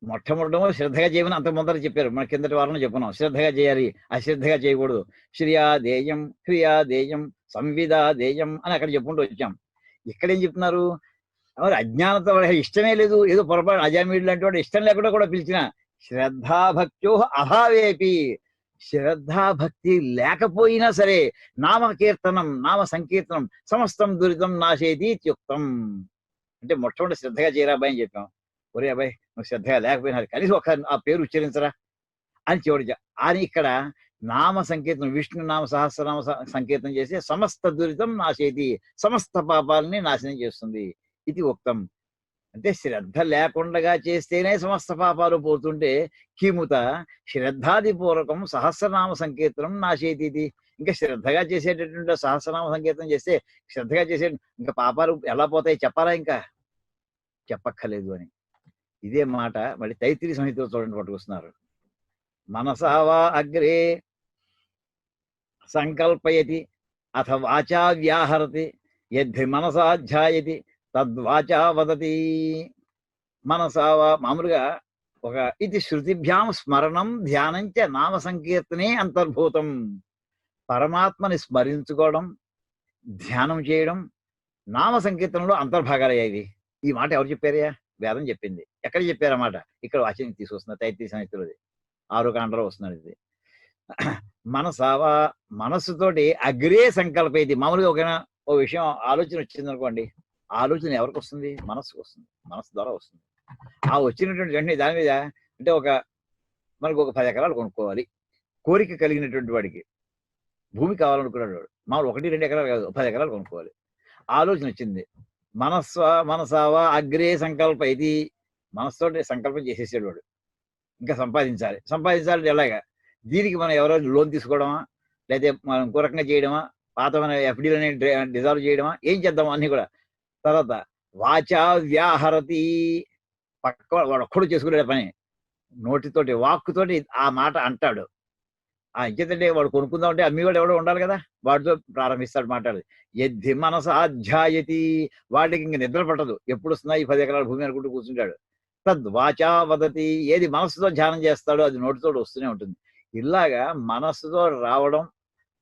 మొట్టమొదటమో శ్రద్ధగా చేయమని అంత ముందర చెప్పారు, మన కిందటి వారంలో చెప్పున్నాం. శ్రద్ధగా చేయాలి, అశ్రద్ధగా చేయకూడదు. శ్రియాదేయం క్రియాదేయం సంవిదాదేయం అని అక్కడ చెప్పుకుంటూ వచ్చాం. ఇక్కడేం చెప్తున్నారు, మరి అజ్ఞానంతో వాడికి ఇష్టమే లేదు, ఏదో పొరపాటు అజామీడు లాంటి వాడు ఇష్టం లేకుండా కూడా పిలిచిన శ్రద్ధాభక్త్యో అభావేపి, శ్రద్ధాభక్తి లేకపోయినా సరే నామ కీర్తనం నామ సంకీర్తనం సమస్తం దురితం నాశేతి ఇత్యుక్తం. అంటే మొట్టమొదటి శ్రద్ధగా చేయరా అబ్బాయి అని చెప్పాం. ఒరే అబ్బాయి నువ్వు శ్రద్ధగా లేకపోయినా కనీసం ఒక ఆ పేరు ఉచ్చరించరా అని చివరి అని ఇక్కడ నామ సంకీర్తనం విష్ణు నామ సహస్రనామ సంకీర్తనం చేసి సమస్త దురితం నాశేతి, సమస్త పాపాలని నాశనం చేస్తుంది. ఇది ఉక్తం. అంటే శ్రద్ధ లేకుండా చేస్తేనే సమస్త పాపాలు పోతుంటే కిముత శ్రద్ధాదిపూర్వకం సహస్రనామ సంకీర్తనం నాశేతి. ఇంకా శ్రద్ధగా చేసేటటువంటి సహస్రనామ సంకీర్తనం చేస్తే శ్రద్ధగా చేసే ఇంకా పాపాలు ఎలా పోతాయి చెప్పాలా? ఇంకా చెప్పక్కర్లేదు అని. ఇదే మాట మళ్ళీ తైత్తిరీయ సంహితలో చూడండి పట్టుకొస్తున్నారు. మనసావా అగ్రే సంకల్పయతి అథ వాచా వ్యాహరతి యద్ధి మనసా ధ్యాయతి తద్వాచా వదతి. మనసావా మామూలుగా ఒక ఇది శృతిభ్యాం స్మరణం ధ్యానం చ నామ సంకీర్తనే అంతర్భూతం. పరమాత్మని స్మరించుకోవడం, ధ్యానం చేయడం నామ సంకీర్తనలో అంతర్భాగాలయ్యాయి. ఈ మాట ఎవరు చెప్పారయ్యా? వేదం చెప్పింది. ఎక్కడ చెప్పారన్నమాట? ఇక్కడ వాక్యం తీసుకొస్తున్నారు తైత్తిరీయ సంహితలోది 6వ కాండలో వస్తున్నది ఇది. మనసావా మనస్సుతోటి అగ్రే సంకల్ప. ఇది మామూలుగా ఒక విషయం ఆలోచన వచ్చింది అనుకోండి, ఆలోచన ఎవరికి వస్తుంది? మనస్సుకు వస్తుంది, మనస్సు ద్వారా వస్తుంది. ఆ వచ్చినటువంటి వెంటనే దాని మీద అంటే మనకు ఒక 10 ఎకరాలు కొనుక్కోవాలి కోరిక కలిగినటువంటి వాడికి, భూమి కావాలనుకున్నాడు వాడు, మామూలు 1-2 ఎకరాలు కాదు 10 ఎకరాలు కొనుక్కోవాలి. ఆలోచన వచ్చింది. మనసావా అగ్రే సంకల్ప. ఇది మనస్సుతోటి సంకల్పం చేసేసాడు వాడు. ఇంకా సంపాదించాలి ఎలాగా? దీనికి మనం ఎవరో లోన్ తీసుకోవడమా, లేకపోతే మనం ఇంకో రకంగా చేయడమా, పాత మన ఎఫ్డీలని డిజాల్వ్ చేయడమా, ఏం చేద్దాం అన్ని కూడా. తర్వాత వాచా వ్యాహరతి, పక్క వాడు ఒక్కడు చేసుకునే పని, నోటితోటి వాక్కుతోటి ఆ మాట అంటాడు. ఇంకేంటంటే వాడు కొనుక్కుందాం అంటే అమ్మివాడు ఎవడో ఉండాలి కదా, వాడితో ప్రారంభిస్తాడు మాట్లాడదు. యద్ధి మనస అధ్యాయతి, వాడికి ఇంక నిద్ర పట్టదు, ఎప్పుడు వస్తున్నా ఈ 10 ఎకరాల భూమి అనుకుంటూ కూర్చుంటాడు. తద్వాచా వదతి, ఏది మనస్సుతో ధ్యానం చేస్తాడో అది నోటితో వస్తూనే ఉంటుంది. ఇలాగా మనస్సుతో రావడం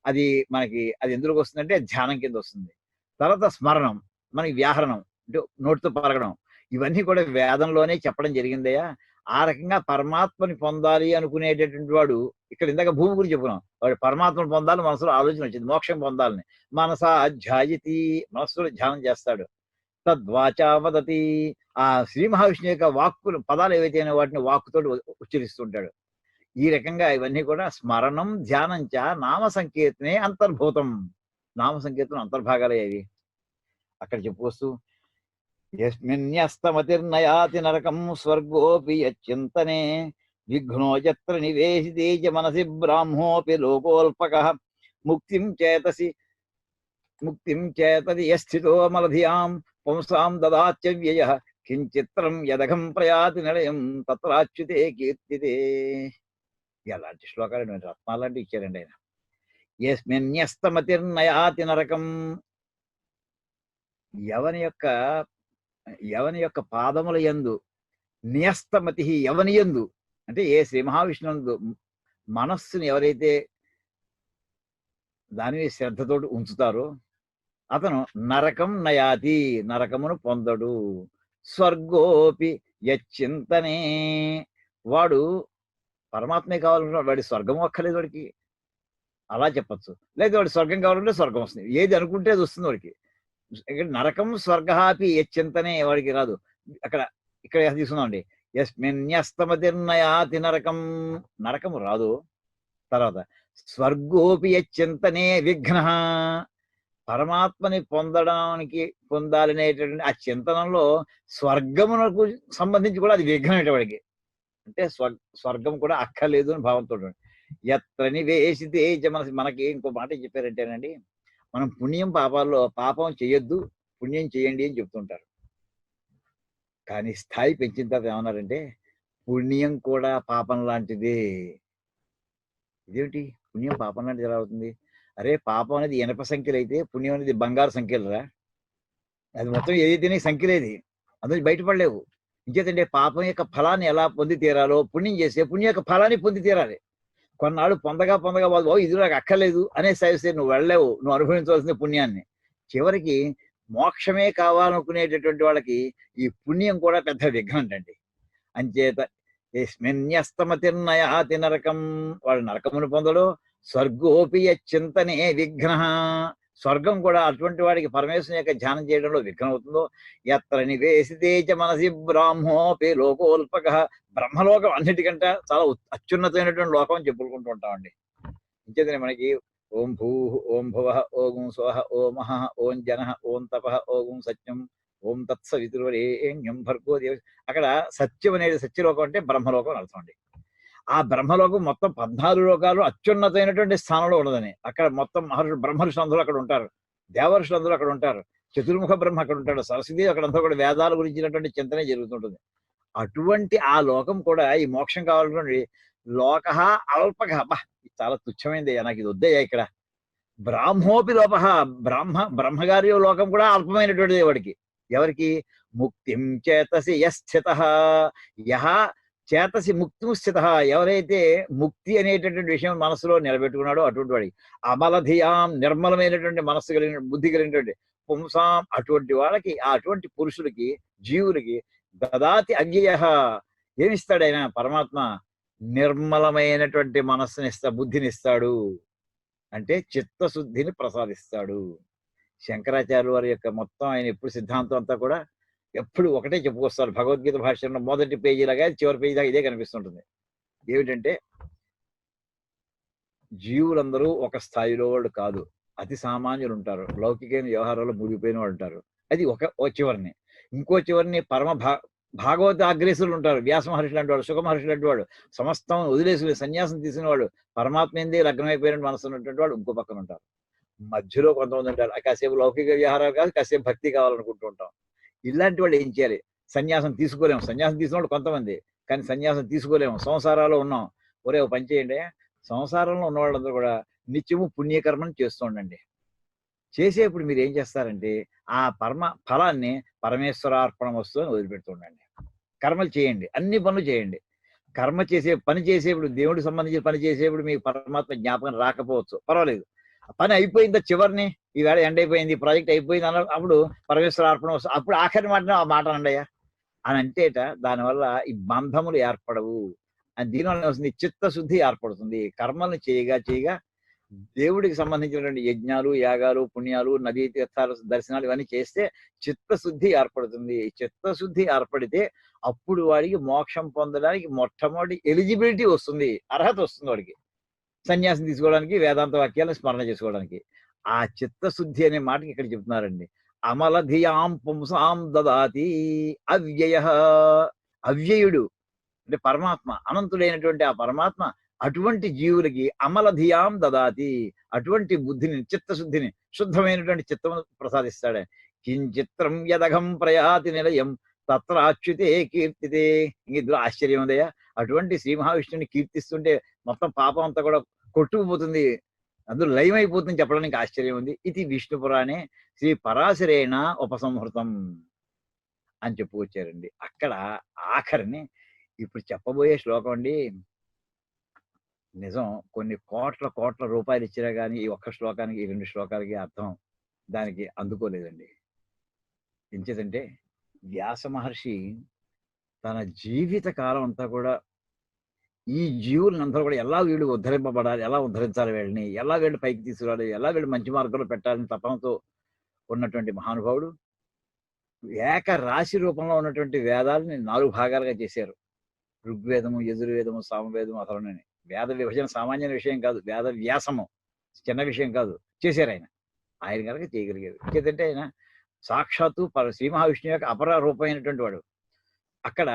అది మనకి అది ఎందుకు వస్తుందంటే ధ్యానం కింద వస్తుంది. తర్వాత స్మరణం, మనకి వ్యాహరణం అంటే నోటితో పలకడం, ఇవన్నీ కూడా వేదంలోనే చెప్పడం జరిగిందయ్యా. ఆ రకంగా పరమాత్మని పొందాలి అనుకునేటటువంటి వాడు, ఇక్కడ ఇందాక భూమి గురించి చెప్పుకున్నాం, వాడు పరమాత్మను పొందాలి మనసులో ఆలోచన వచ్చింది, మోక్షం పొందాలని. మనసా ధ్యాయతి, మనస్సులో ధ్యానం చేస్తాడు. తద్వాచా వదతి, ఆ శ్రీ మహావిష్ణు యొక్క వాక్కులు పదాలు ఏవైతే వాటిని వాక్కుతోటి ఉచ్చరిస్తుంటాడు. ఈ రకంగా ఇవన్నీ కూడా స్మరణం ధ్యానంచ నామ సంకీర్తనే అంతర్భూతం. నామ సంకీర్తనం అంతర్భాగాలే అవి. అక్కడ చెప్పుకొస్తూ యస్మిన్యస్తమతిర్నయాతి నరకం స్వర్గోపి యచ్చింతనే విఘ్నో యత్ర నివేశితే చ మనసి బ్రాహ్మోపి లోకోల్పకః ముక్తిం చేతది యస్థితో మలధియాం పుంసాం దదాత్య వ్యయః కించిత్రం యదఘం ప్రయాతి నిలయం తత్రాచ్యుతే కీర్తితే. ఎలాంటి శ్లోకాలు రత్నాలంటే ఇచ్చారండి ఆయన. యస్మిన్యస్తమతిర్నయాతి నరకం, ఎవని యొక్క పాదముల యందు, న్యస్తమతి ఎవని యందు అంటే ఏ శ్రీ మహావిష్ణువు మనస్సుని ఎవరైతే దాని మీద శ్రద్ధతోటి ఉంచుతారో అతను నరకం నయాతి, నరకమును పొందడు. స్వర్గోపి యచ్చింతనే, వాడు పరమాత్మే కావాలనుకున్నాడు, వాడి స్వర్గం అక్కర్లేదు వాడికి, అలా చెప్పచ్చు. లేదా వాడి స్వర్గం కావాలంటే స్వర్గం వస్తుంది, ఏది అనుకుంటే అది వస్తుంది వాడికి. ఇక్కడ నరకం స్వర్గాపి యచ్చింతనే వాడికి రాదు. ఇక్కడ తీసుకుందామండి, యస్మిన్యస్తమతిర్నయాతి నరకం, నరకము రాదు. తర్వాత స్వర్గోపి యచ్చింతనే విఘ్న, పరమాత్మని పొందాలనేటటువంటి ఆ చింతనంలో స్వర్గమునకు సంబంధించి కూడా అది విఘ్నం వాడికి. అంటే స్వర్గం కూడా అక్కర్లేదు అని భావంతో. ఎత్ర నివేశితే మనకి ఇంకో మాట చెప్పారంటేనండి, మనం పుణ్యం పాపాల్లో పాపం చేయొద్దు, పుణ్యం చేయండి అని చెప్తుంటారు. కానీ స్థాయి పెంచిన తర్వాత ఏమన్నారంటే పుణ్యం కూడా పాపం లాంటిదే. ఇదేమిటి పుణ్యం పాపం లాంటిది ఎలా అవుతుంది? అరే పాపం అనేది ఇనప సంఖ్యలు అయితే పుణ్యం అనేది బంగారు సంఖ్యలురా, అది మొత్తం ఏదైతేనే సంఖ్యలేది, అందులో బయటపడలేవు. ఇంకేతంటే పాపం యొక్క ఫలాన్ని ఎలా పొంది తీరాలో పుణ్యం చేస్తే పుణ్యం యొక్క ఫలాన్ని పొంది తీరాలి. కొన్నాళ్ళు పొందగా బాబు ఇది నాకు అక్కర్లేదు అనే సైస్తే నువ్వు వెళ్ళలేవు, నువ్వు అనుభవించవలసిన పుణ్యాన్ని. చివరికి మోక్షమే కావాలనుకునేటటువంటి వాళ్ళకి ఈ పుణ్యం కూడా పెద్ద విఘ్నం అండి. అంచేత యస్మిన్యస్తమతిర్నయాతి నరకం, వాడు నరకమును పొందడు. స్వర్గోపి చింతనే విఘ్న, స్వర్గం కూడా అటువంటి వాడికి పరమేశ్వరుని యొక్క ధ్యానం చేయడంలో విఘ్నం అవుతుందో. ఎత్ర నివేశితే చ మనసి బ్రాహ్మోపి లోకోల్పక, బ్రహ్మలోకం అన్నిటికంటే చాలా అత్యున్నతమైనటువంటి లోకం అని చెప్పుకుంటూ ఉంటామండి. ఇంకేదని మనకి ఓం భూ, ఓం భువ, ఓం స్వహ, ఓం మహ, ఓం జన, ఓం తప, ఓం సత్యం, ఓం తత్సవితుర్వరేణ్యం భర్గో దేవ. అక్కడ సత్యం అనేది సత్యలోకం అంటే బ్రహ్మలోకం అని అర్థం అండి. ఆ బ్రహ్మలోకం మొత్తం 14 లోకాలు అత్యున్నతమైనటువంటి స్థానంలో ఉన్నదని. అక్కడ మొత్తం మహర్షులు బ్రహ్మర్షులు అందరూ అక్కడ ఉంటారు, దేవర్షులు అందరూ అక్కడ ఉంటారు, చతుర్ముఖ బ్రహ్మ అక్కడ ఉంటాడు, సరస్వతి అక్కడంతా కూడా వేదాల గురించినటువంటి చింతనే జరుగుతుంటుంది. అటువంటి ఆ లోకం కూడా ఈ మోక్షం కావాలనుకోండి. లోక అల్పక, చాలా తుచ్చమైంది, నాకు ఇది వద్దయ్యా ఇక్కడ. బ్రాహ్మోపి లోప, బ్రహ్మగారి లోకం కూడా అల్పమైనటువంటిది వాడికి. ఎవరికి? ముక్తిం చేతసి యస్థిత, యహ చేతసి ముక్తిం స్థిత, ఎవరైతే ముక్తి అనేటటువంటి విషయం మనసులో నిలబెట్టుకున్నాడో అటువంటి వాడికి. అమలధియాం, నిర్మలమైనటువంటి మనస్సు కలిగిన బుద్ధి కలిగినటువంటి పుంసాం, అటువంటి వాళ్ళకి, అటువంటి పురుషులకి, జీవులకి దదాతి అవ్యయ, ఏమిస్తాడు ఆయన పరమాత్మ? నిర్మలమైనటువంటి మనస్సునిస్తా, బుద్ధినిస్తాడు. అంటే చిత్తశుద్ధిని ప్రసాదిస్తాడు. శంకరాచార్య వారి యొక్క మొత్తం ఆయన ఎప్పుడు సిద్ధాంతం అంతా కూడా ఎప్పుడు ఒకటే చెప్పుకొస్తారు. భగవద్గీత భాష్యంలో మొదటి పేజీలాగా చివరి పేజీ దాకా ఇదే కనిపిస్తుంటుంది. ఏమిటంటే జీవులందరూ ఒక స్థాయిలో వాళ్ళు కాదు, అతి సామాన్యులు ఉంటారు, లౌకికమైన వ్యవహారాల్లో మునిగిపోయిన వాళ్ళు ఉంటారు. అది ఓ చివరిని. ఇంకో చివరిని భాగవత అగ్రేసులు ఉంటారు. వ్యాస మహర్షి లాంటి వాడు, సుఖ మహర్షి లాంటి వాడు, సమస్తం వదిలేసుకుని సన్యాసం తీసిన వాడు, పరమాత్మ లగ్నమైపోయిన మనసు ఉన్నటువంటి వాడు ఇంకో పక్కన ఉంటారు. మధ్యలో కొంతమంది ఉంటారు, కాసేపు లౌకిక వ్యవహారాలు కాదు, కాసేపు భక్తి కావాలనుకుంటూ ఉంటాం. ఇలాంటి వాళ్ళు ఏం చేయాలి? సన్యాసం తీసుకోలేము. సన్యాసం తీసుకున్న వాళ్ళు కొంతమంది, కానీ సన్యాసం తీసుకోలేము. సంసారాల్లో ఉన్నాం. ఒరే ఓ పని చేయండి, సంసారంలో ఉన్న వాళ్ళందరూ కూడా నిత్యము పుణ్యకర్మను చేస్తూ ఉండండి. చేసేప్పుడు మీరు ఏం చేస్తారంటే ఆ ఫలాన్ని పరమేశ్వరార్పణం వస్తూ అని వదిలిపెడుతుండండి. కర్మలు చేయండి, అన్ని పనులు చేయండి. పని చేసేప్పుడు, దేవుడికి సంబంధించిన పని చేసేప్పుడు మీకు పరమాత్మ జ్ఞాపకం రాకపోవచ్చు, పర్వాలేదు. పని అయిపోయిందా, చివరిని ఈవేళ ఎండ్ అయిపోయింది, ప్రాజెక్ట్ అయిపోయింది అప్పుడు పరమేశ్వరార్పణం వస్తుంది. అప్పుడు ఆఖరి ఆ మాట అనండియా అని అంటేట దానివల్ల ఈ బంధములు ఏర్పడవు. అని దీనివల్ల వస్తుంది చిత్తశుద్ధి ఏర్పడుతుంది. కర్మలను చేయగా దేవుడికి సంబంధించినటువంటి యజ్ఞాలు, యాగాలు, పుణ్యాలు, నదీ తీర్థాలు, దర్శనాలు ఇవన్నీ చేస్తే చిత్తశుద్ధి ఏర్పడుతుంది. చిత్తశుద్ధి ఏర్పడితే అప్పుడు వాడికి మోక్షం పొందడానికి మొట్టమొదటి ఎలిజిబిలిటీ వస్తుంది, అర్హత వస్తుంది వాడికి, సన్యాసం తీసుకోవడానికి, వేదాంత వాక్యాలను స్మరణ చేసుకోవడానికి. ఆ చిత్తశుద్ధి అనే మాటకి ఇక్కడ చెప్తున్నారండి. అమలధియాం పుంసాం దదాతి అవ్యయ, అవ్యయుడు అంటే పరమాత్మ, అనంతుడైనటువంటి ఆ పరమాత్మ అటువంటి జీవులకి అమలధియాం దదాతి, అటువంటి బుద్ధిని, చిత్తశుద్ధిని, శుద్ధమైనటువంటి చిత్తము ప్రసాదిస్తాడు. కించిత్రం యదఘం ప్రయాతి నిలయం తత్రాచ్యుతే కీర్తితే. ఇందులో ఆశ్చర్యం ఉందయ్యా, అటువంటి శ్రీ మహావిష్ణుని కీర్తిస్తుంటే మొత్తం పాపం అంతా కూడా కొట్టుకుపోతుంది, అందులో లయమైపోతుంది చెప్పడానికి ఆశ్చర్యం ఉంది. ఇది విష్ణు పురాణే శ్రీ పరాశరేణ ఉపసంహృతం అని చెప్పుకొచ్చారండి. అక్కడ ఆఖరిని ఇప్పుడు చెప్పబోయే శ్లోకం అండి, నిజం కొన్ని కోట్ల రూపాయలు ఇచ్చినా కానీ ఈ ఒక్క శ్లోకానికి, ఈ 2 శ్లోకాలకి అర్థం దానికి అందుకోలేదండి. ఎంచేతంటే వ్యాస మహర్షి తన జీవిత కాలం అంతా కూడా ఈ జీవులందరూ కూడా ఎలా వీళ్ళు ఉద్ధరింపబడాలి, ఎలా ఉద్ధరించాలి, వీళ్ళని ఎలా వీళ్ళు పైకి తీసుకురావాలి, ఎలా వీళ్ళు మంచి మార్గంలో పెట్టాలని తపనతో ఉన్నటువంటి మహానుభావుడు ఏక రాశి రూపంలో ఉన్నటువంటి వేదాలని 4 భాగాలుగా చేశారు. ఋగ్వేదము, యజుర్వేదము, సామవేదము, అథర్వణని. వేద విభజన సామాన్యమైన విషయం కాదు, వేద వ్యాసము చిన్న విషయం కాదు, చేశారు ఆయన కనుక చేయగలిగారు. ఎందుకంటే ఆయన సాక్షాత్తు శ్రీ మహావిష్ణువు యొక్క అపర రూపమైనటువంటి వాడు. అక్కడ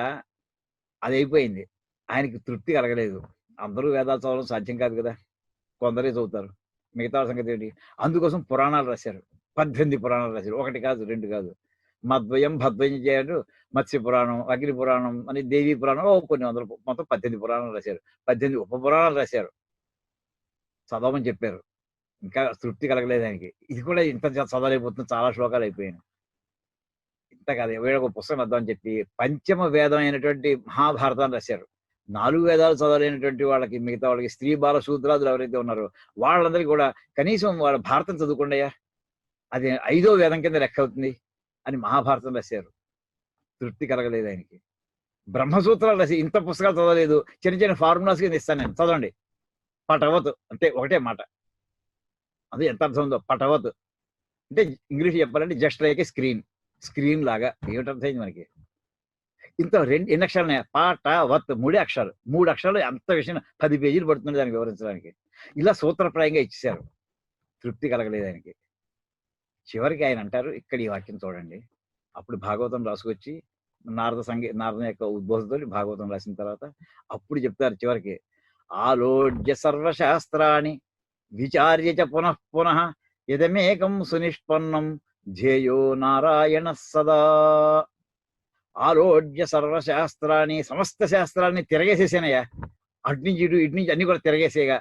అది అయిపోయింది, ఆయనకి తృప్తి కలగలేదు. అందరూ వేదాలు చదవడం సాధ్యం కాదు కదా, కొందరే చదువుతారు, మిగతా సంగతి ఏంటి? అందుకోసం పురాణాలు రాశారు, 18 పురాణాలు రాశారు, 1 కాదు 2 కాదు. మద్వయం భద్వయం చేయారు, మత్స్య పురాణం, అగ్ని పురాణం అని, దేవీ పురాణం, కొన్ని వందల, మొత్తం 18 పురాణాలు రాశారు, 18 ఉప పురాణాలు రాశారు, చదవమని చెప్పారు. ఇంకా తృప్తి కలగలేదు ఆయనకి. ఇది కూడా ఇంత చదవలేకపోతుంది, చాలా శ్లోకాలు అయిపోయాయి. ఇంత కాదు, వీళ్ళొక పుస్తకం వద్దామని చెప్పి పంచమ వేదం అయినటువంటి మహాభారతాన్ని రాశారు. 4 వేదాలు చదవలేనటువంటి వాళ్ళకి, మిగతా వాళ్ళకి, స్త్రీ బాల శూద్రాదులు ఎవరైతే ఉన్నారో వాళ్ళందరికీ కూడా కనీసం వాళ్ళ భారతం చదువుకోండియా, అది 5వ వేదం కింద లెక్క అవుతుంది అని మహాభారతం రాశారు. తృప్తి కలగలేదు ఆయనకి. బ్రహ్మసూత్రాలు రాసి ఇంత పుస్తకాలు చదవలేదు, చిన్న చిన్న ఫార్ములాస్ కింద ఇస్తాను నేను, చదవండి. పటవత్ అంటే ఒకటే మాట, అది ఎంత అర్థం ఉందో. పటవత్ అంటే ఇంగ్లీష్ చెప్పాలంటే జస్ట్ లైక్ ఏ స్క్రీన్ లాగా. ఏమిటి అర్థమైంది మనకి? ఇంత ఎన్ని అక్షరాలు ఉన్నాయి? పాటవత్ 3 అక్షరాలు. 3 అక్షరాలు అంత విషయం 10 పేజీలు పడుతుంది దానికి వివరించడానికి. ఇలా సూత్రప్రాయంగా ఇచ్చేశారు. తృప్తి కలగలేదు ఆయనకి. చివరికి ఆయన అంటారు, ఇక్కడ ఈ వాక్యం చూడండి. అప్పుడు భాగవతం రాసుకొచ్చి నారద యొక్క ఉద్బోధంతో భాగవతం రాసిన తర్వాత అప్పుడు చెప్తారు చివరికి, ఆలోడ్య సర్వశాస్త్రాన్ని విచార్య చ పునః పునః యదమేకం సునిష్పన్నం ధ్యేయో నారాయణ సదా. ఆలోడ్య సర్వశాస్త్రాన్ని, సమస్త శాస్త్రాన్ని తిరగేసేసానయ్యా. అటు నుంచి ఇటు నుంచి అన్ని కూడా తిరగేసేగా.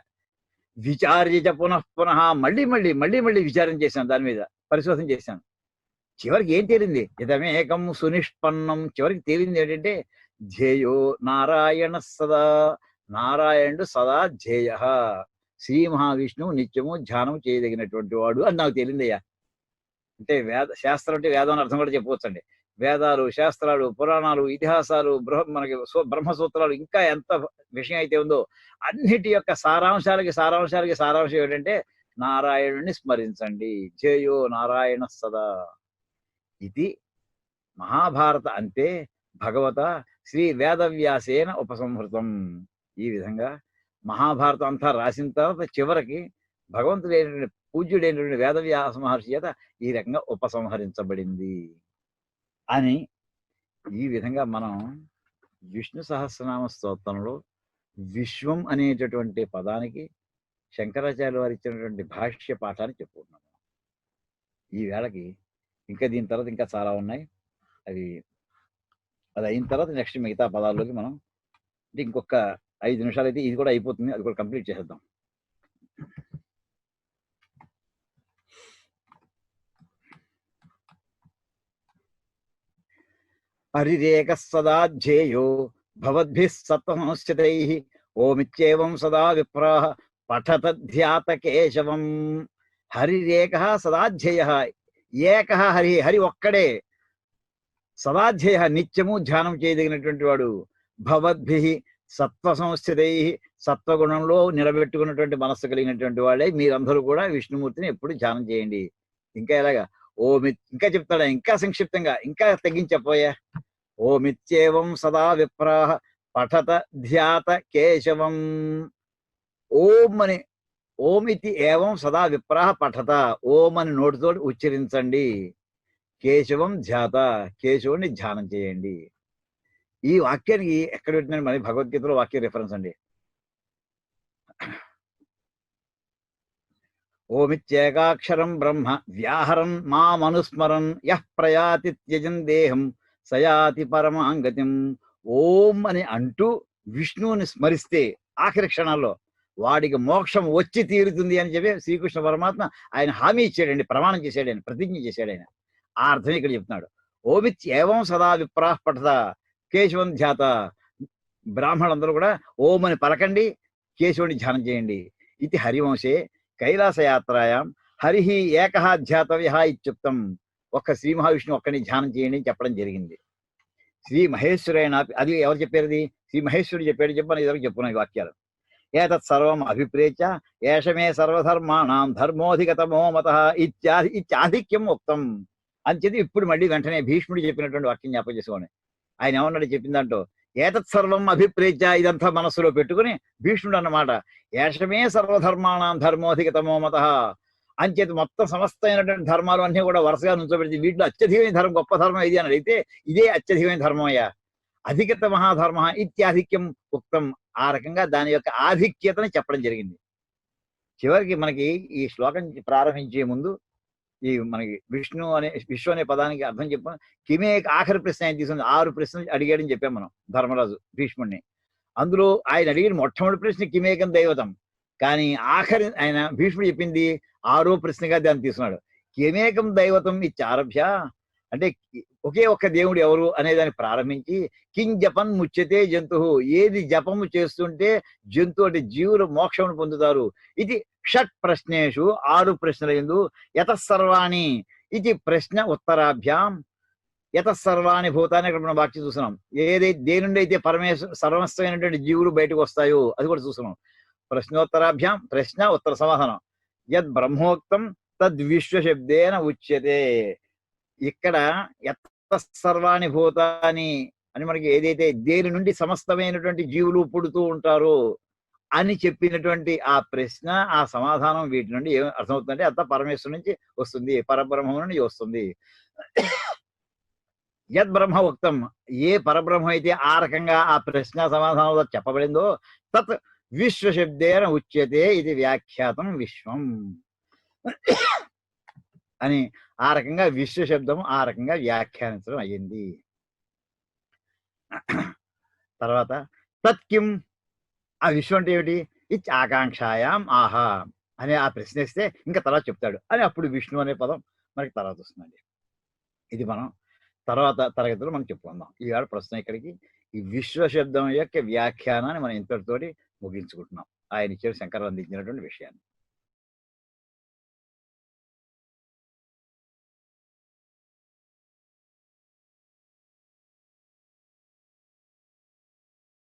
విచార్య చ పునః పునః, మళ్ళీ విచారం చేశాను, దాని మీద పరిశోధన చేశాను. చివరికి ఏం తేలింది? ఇదమేకం సునిష్పన్నం. చివరికి తేలింది ఏంటంటే ధ్యేయో నారాయణ సదా. నారాయణుడు సదా ధ్యేయ, శ్రీ మహావిష్ణువు నిత్యము ధ్యానం చేయదగినటువంటి వాడు అని నాకు తేలిందయ్యా. అంటే శాస్త్రం అంటే వేదం అని అర్థం కూడా చెప్పవచ్చండి. వేదాలు, శాస్త్రాలు, పురాణాలు, ఇతిహాసాలు, మనకి బ్రహ్మసూత్రాలు, ఇంకా ఎంత విషయం అయితే ఉందో అన్నిటి యొక్క సారాంశం ఏంటంటే నారాయణుడిని స్మరించండి. జయో నారాయణ సదా. ఇది మహాభారత అంతే భగవత శ్రీ వేదవ్యాసేన ఉపసంహృతం. ఈ విధంగా మహాభారతం అంతా రాసిన తర్వాత చివరికి భగవంతుడైనటువంటి పూజ్యుడైనటువంటి వేదవ్యాస మహర్షి చేత ఈ రకంగా ఉపసంహరించబడింది అని. ఈ విధంగా మనం విష్ణు సహస్రనామ స్తోత్రంలో విశ్వం అనేటటువంటి పదానికి శంకరాచార్య వారు ఇచ్చినటువంటి భాష్య పాఠాన్ని చెప్పుకుంటున్నాం ఈ వేళకి. ఇంకా దీని తర్వాత ఇంకా చాలా ఉన్నాయి. అది అయిన తర్వాత నెక్స్ట్ మిగతా పదాల్లోకి మనం ఇంకొక 5 నిమిషాలు అయితే ఇది కూడా అయిపోతుంది, అది కూడా కంప్లీట్ చేసేద్దాం. హరిరేక సదాధ్యేయో భవద్భిః సత్వమశ్చితైః ఓమిత్యేవం సదా విప్రాః పఠత ధ్యాత కేశవం. హరిరేక సదాధ్యేయ, ఏక హరి ఒక్కడే, సదాధ్యేయ నిత్యము ధ్యానం చేయదగినటువంటి వాడు, భవద్భిః సత్వ సంస్థితై సత్వగుణంలో నిలబెట్టుకున్నటువంటి మనస్సు కలిగినటువంటి వాళ్ళే మీరందరూ కూడా విష్ణుమూర్తిని ఎప్పుడు ధ్యానం చేయండి. ఇంకా ఎలాగా? ఇంకా చెప్తాడా, ఇంకా సంక్షిప్తంగా, ఇంకా తగ్గించపోయా. ఓమిత్యేవం సదా విప్రాః పఠత ధ్యాత కేశవం. ఓం ఇతి ఏవం సదా విప్రాః పఠత, ఓం అని నోటితో ఉచ్చరించండి. కేశవం ధ్యాత, కేశవుని ధ్యానం చేయండి. ఈ వాక్యానికి ఎక్కడ పెట్టిన మరి భగవద్గీతలో వాక్య రిఫరెన్స్ అండి. ఓమిత్యేకాక్షరం బ్రహ్మ వ్యాహరం మామనుస్మరన్ యః ప్రయాతి త్యజన్ దేహం సయాతి పరమాంగతిం. ఓం అని అంటూ విష్ణువుని స్మరిస్తే ఆఖరి క్షణాల్లో వాడికి మోక్షం వచ్చి తీరుతుంది అని చెప్పి శ్రీకృష్ణ పరమాత్మ ఆయన హామీ ఇచ్చాడండి, ప్రమాణం చేశాడు ఆయన, ప్రతిజ్ఞ చేశాడు ఆయన. ఆ అర్థం ఇక్కడ చెప్తున్నాడు. ఓమిత్యేవం సదా విప్రాః పఠత కేశవం ధ్యాత. బ్రాహ్మణులందరూ కూడా ఓం అని పలకండి, కేశవుని ధ్యానం చేయండి. ఇది హరివంశే కైలాసయాత్రాయాం హరిః ఏకః ధ్యాతవ్యః ఇత్యుక్తం. ఒక్క శ్రీ మహావిష్ణువు ఒక్కని ధ్యానం చేయండి అని చెప్పడం జరిగింది. శ్రీ మహేశ్వరైన, అది ఎవరు చెప్పారు? శ్రీ మహేశ్వరుడు చెప్పాడు. చెప్పని ఇద్దరు చెప్పుకున్న ఈ వాక్యాలు. ఏతత్ సర్వం అభిప్రేత్య ఏషమే సర్వధర్మాణం ధర్మోధిగతమో మతః ఇత్యాధిక్యం ఉక్తం అని చెప్పి ఇప్పుడు మళ్ళీ వెంటనే భీష్ముడు చెప్పినటువంటి వాక్యం జ్ఞాపకం చేసుకోండి. ఆయన ఏమన్నాడు చెప్పిందంటూ, ఏతత్ సర్వం అభిప్రేత్య, ఇదంతా మనస్సులో పెట్టుకుని భీష్ముడు అన్నమాట. ఏషమే సర్వధర్మాణం ధర్మోధిగతమో మతః అంచేత మొత్తం సమస్తమైనటువంటి ధర్మాలు అన్నీ కూడా వరుసగా నుంచోబెడితే వీటిలో అత్యధికమైన ధర్మం, గొప్ప ధర్మం ఇది అని అడిగితే ఇదే అత్యధికమైన ధర్మం అయ్యా. అధిగత మహాధర్మ ఇత్యాధిక్యం ఉక్తం. ఆ రకంగా దాని యొక్క ఆధిక్యతని చెప్పడం జరిగింది. చివరికి మనకి ఈ శ్లోకం ప్రారంభించే ముందు ఈ మనకి విశ్వ అనే పదానికి అర్థం చెప్పాం. కిమే ఆఖరి ప్రశ్న ఆయన తీసుకుంది. 6 ప్రశ్నలు అడిగాడని చెప్పాం మనం ధర్మరాజు భీష్ముడిని. అందులో ఆయన అడిగిన మొట్టమొదటి ప్రశ్న కిమేకం దైవతం, కానీ ఆఖరి ఆయన భీష్ముడు చెప్పింది 6వ ప్రశ్నగా దాన్ని తీసుకున్నాడు. కిమేకం దైవతం ఇచ్చారభ్య అంటే ఒకే ఒక్క దేవుడు ఎవరు అనేదాన్ని ప్రారంభించి కిం జపన్ ముచ్యతే జంతు, ఏది జపము చేస్తుంటే జంతు అంటే జీవులు మోక్షమును పొందుతారు. ఇది షట్ ప్రశ్నేషు 6 ప్రశ్నల యందు యతసర్వాణి ఇది ప్రశ్న ఉత్తరాభ్యాం యతసర్వాణి భూతాన్ని ఇక్కడ మనం వాక్యం చూస్తున్నాం. ఏదైతే దేని నుండి అయితే సర్వస్వమైనటువంటి జీవులు బయటకు వస్తాయో అది కూడా చూస్తున్నాం. ప్రశ్నోత్తరాభ్యాం ప్రశ్న ఉత్తర సమాధానం. యద్ బ్రహ్మోక్తం తద్ విశ్వశబ్దేన ఉచ్యతే. ఇక్కడ యతసర్వాణి భూతాని అని మనకి ఏదైతే దేని నుండి సమస్తమైనటువంటి జీవులు పుడుతూ ఉంటారో అని చెప్పినటువంటి ఆ ప్రశ్న ఆ సమాధానం వీటి నుండి ఏం అర్థమవుతుందంటే అంతా పరమేశ్వరు నుంచి వస్తుంది, పరబ్రహ్మం నుండి వస్తుంది. యద్ బ్రహ్మ ఉక్తం, ఏ పరబ్రహ్మ అయితే ఆ రకంగా ఆ ప్రశ్న సమాధానంలో చెప్పబడిందో తత్ విశ్వశబ్దేన ఉచ్యతే ఇది వ్యాఖ్యాతం విశ్వం అని ఆ రకంగా విశ్వశబ్దం ఆ రకంగా వ్యాఖ్యానించడం అయ్యింది. తర్వాత తత్కిం, ఆ విశ్వం అంటే ఏమిటి? ఇచ్ ఆకాంక్షాయాం ఆహా అనే ఆ ప్రశ్న ఇస్తే ఇంకా తర్వాత చెప్తాడు అని అప్పుడు విష్ణు అనే పదం మనకి తర్వాత వస్తుందండి. ఇది మనం తర్వాత తరగతిలో మనం చెప్పుకుందాం. ఈవేళ ప్రస్తుతం ఇక్కడికి ఈ విశ్వశబ్దం యొక్క వ్యాఖ్యానాన్ని మనం ఇంతటితోటి ముగించుకుంటున్నాం. ఆయన ఇచ్చాడు శంకర్ అందించినటువంటి విషయాన్ని.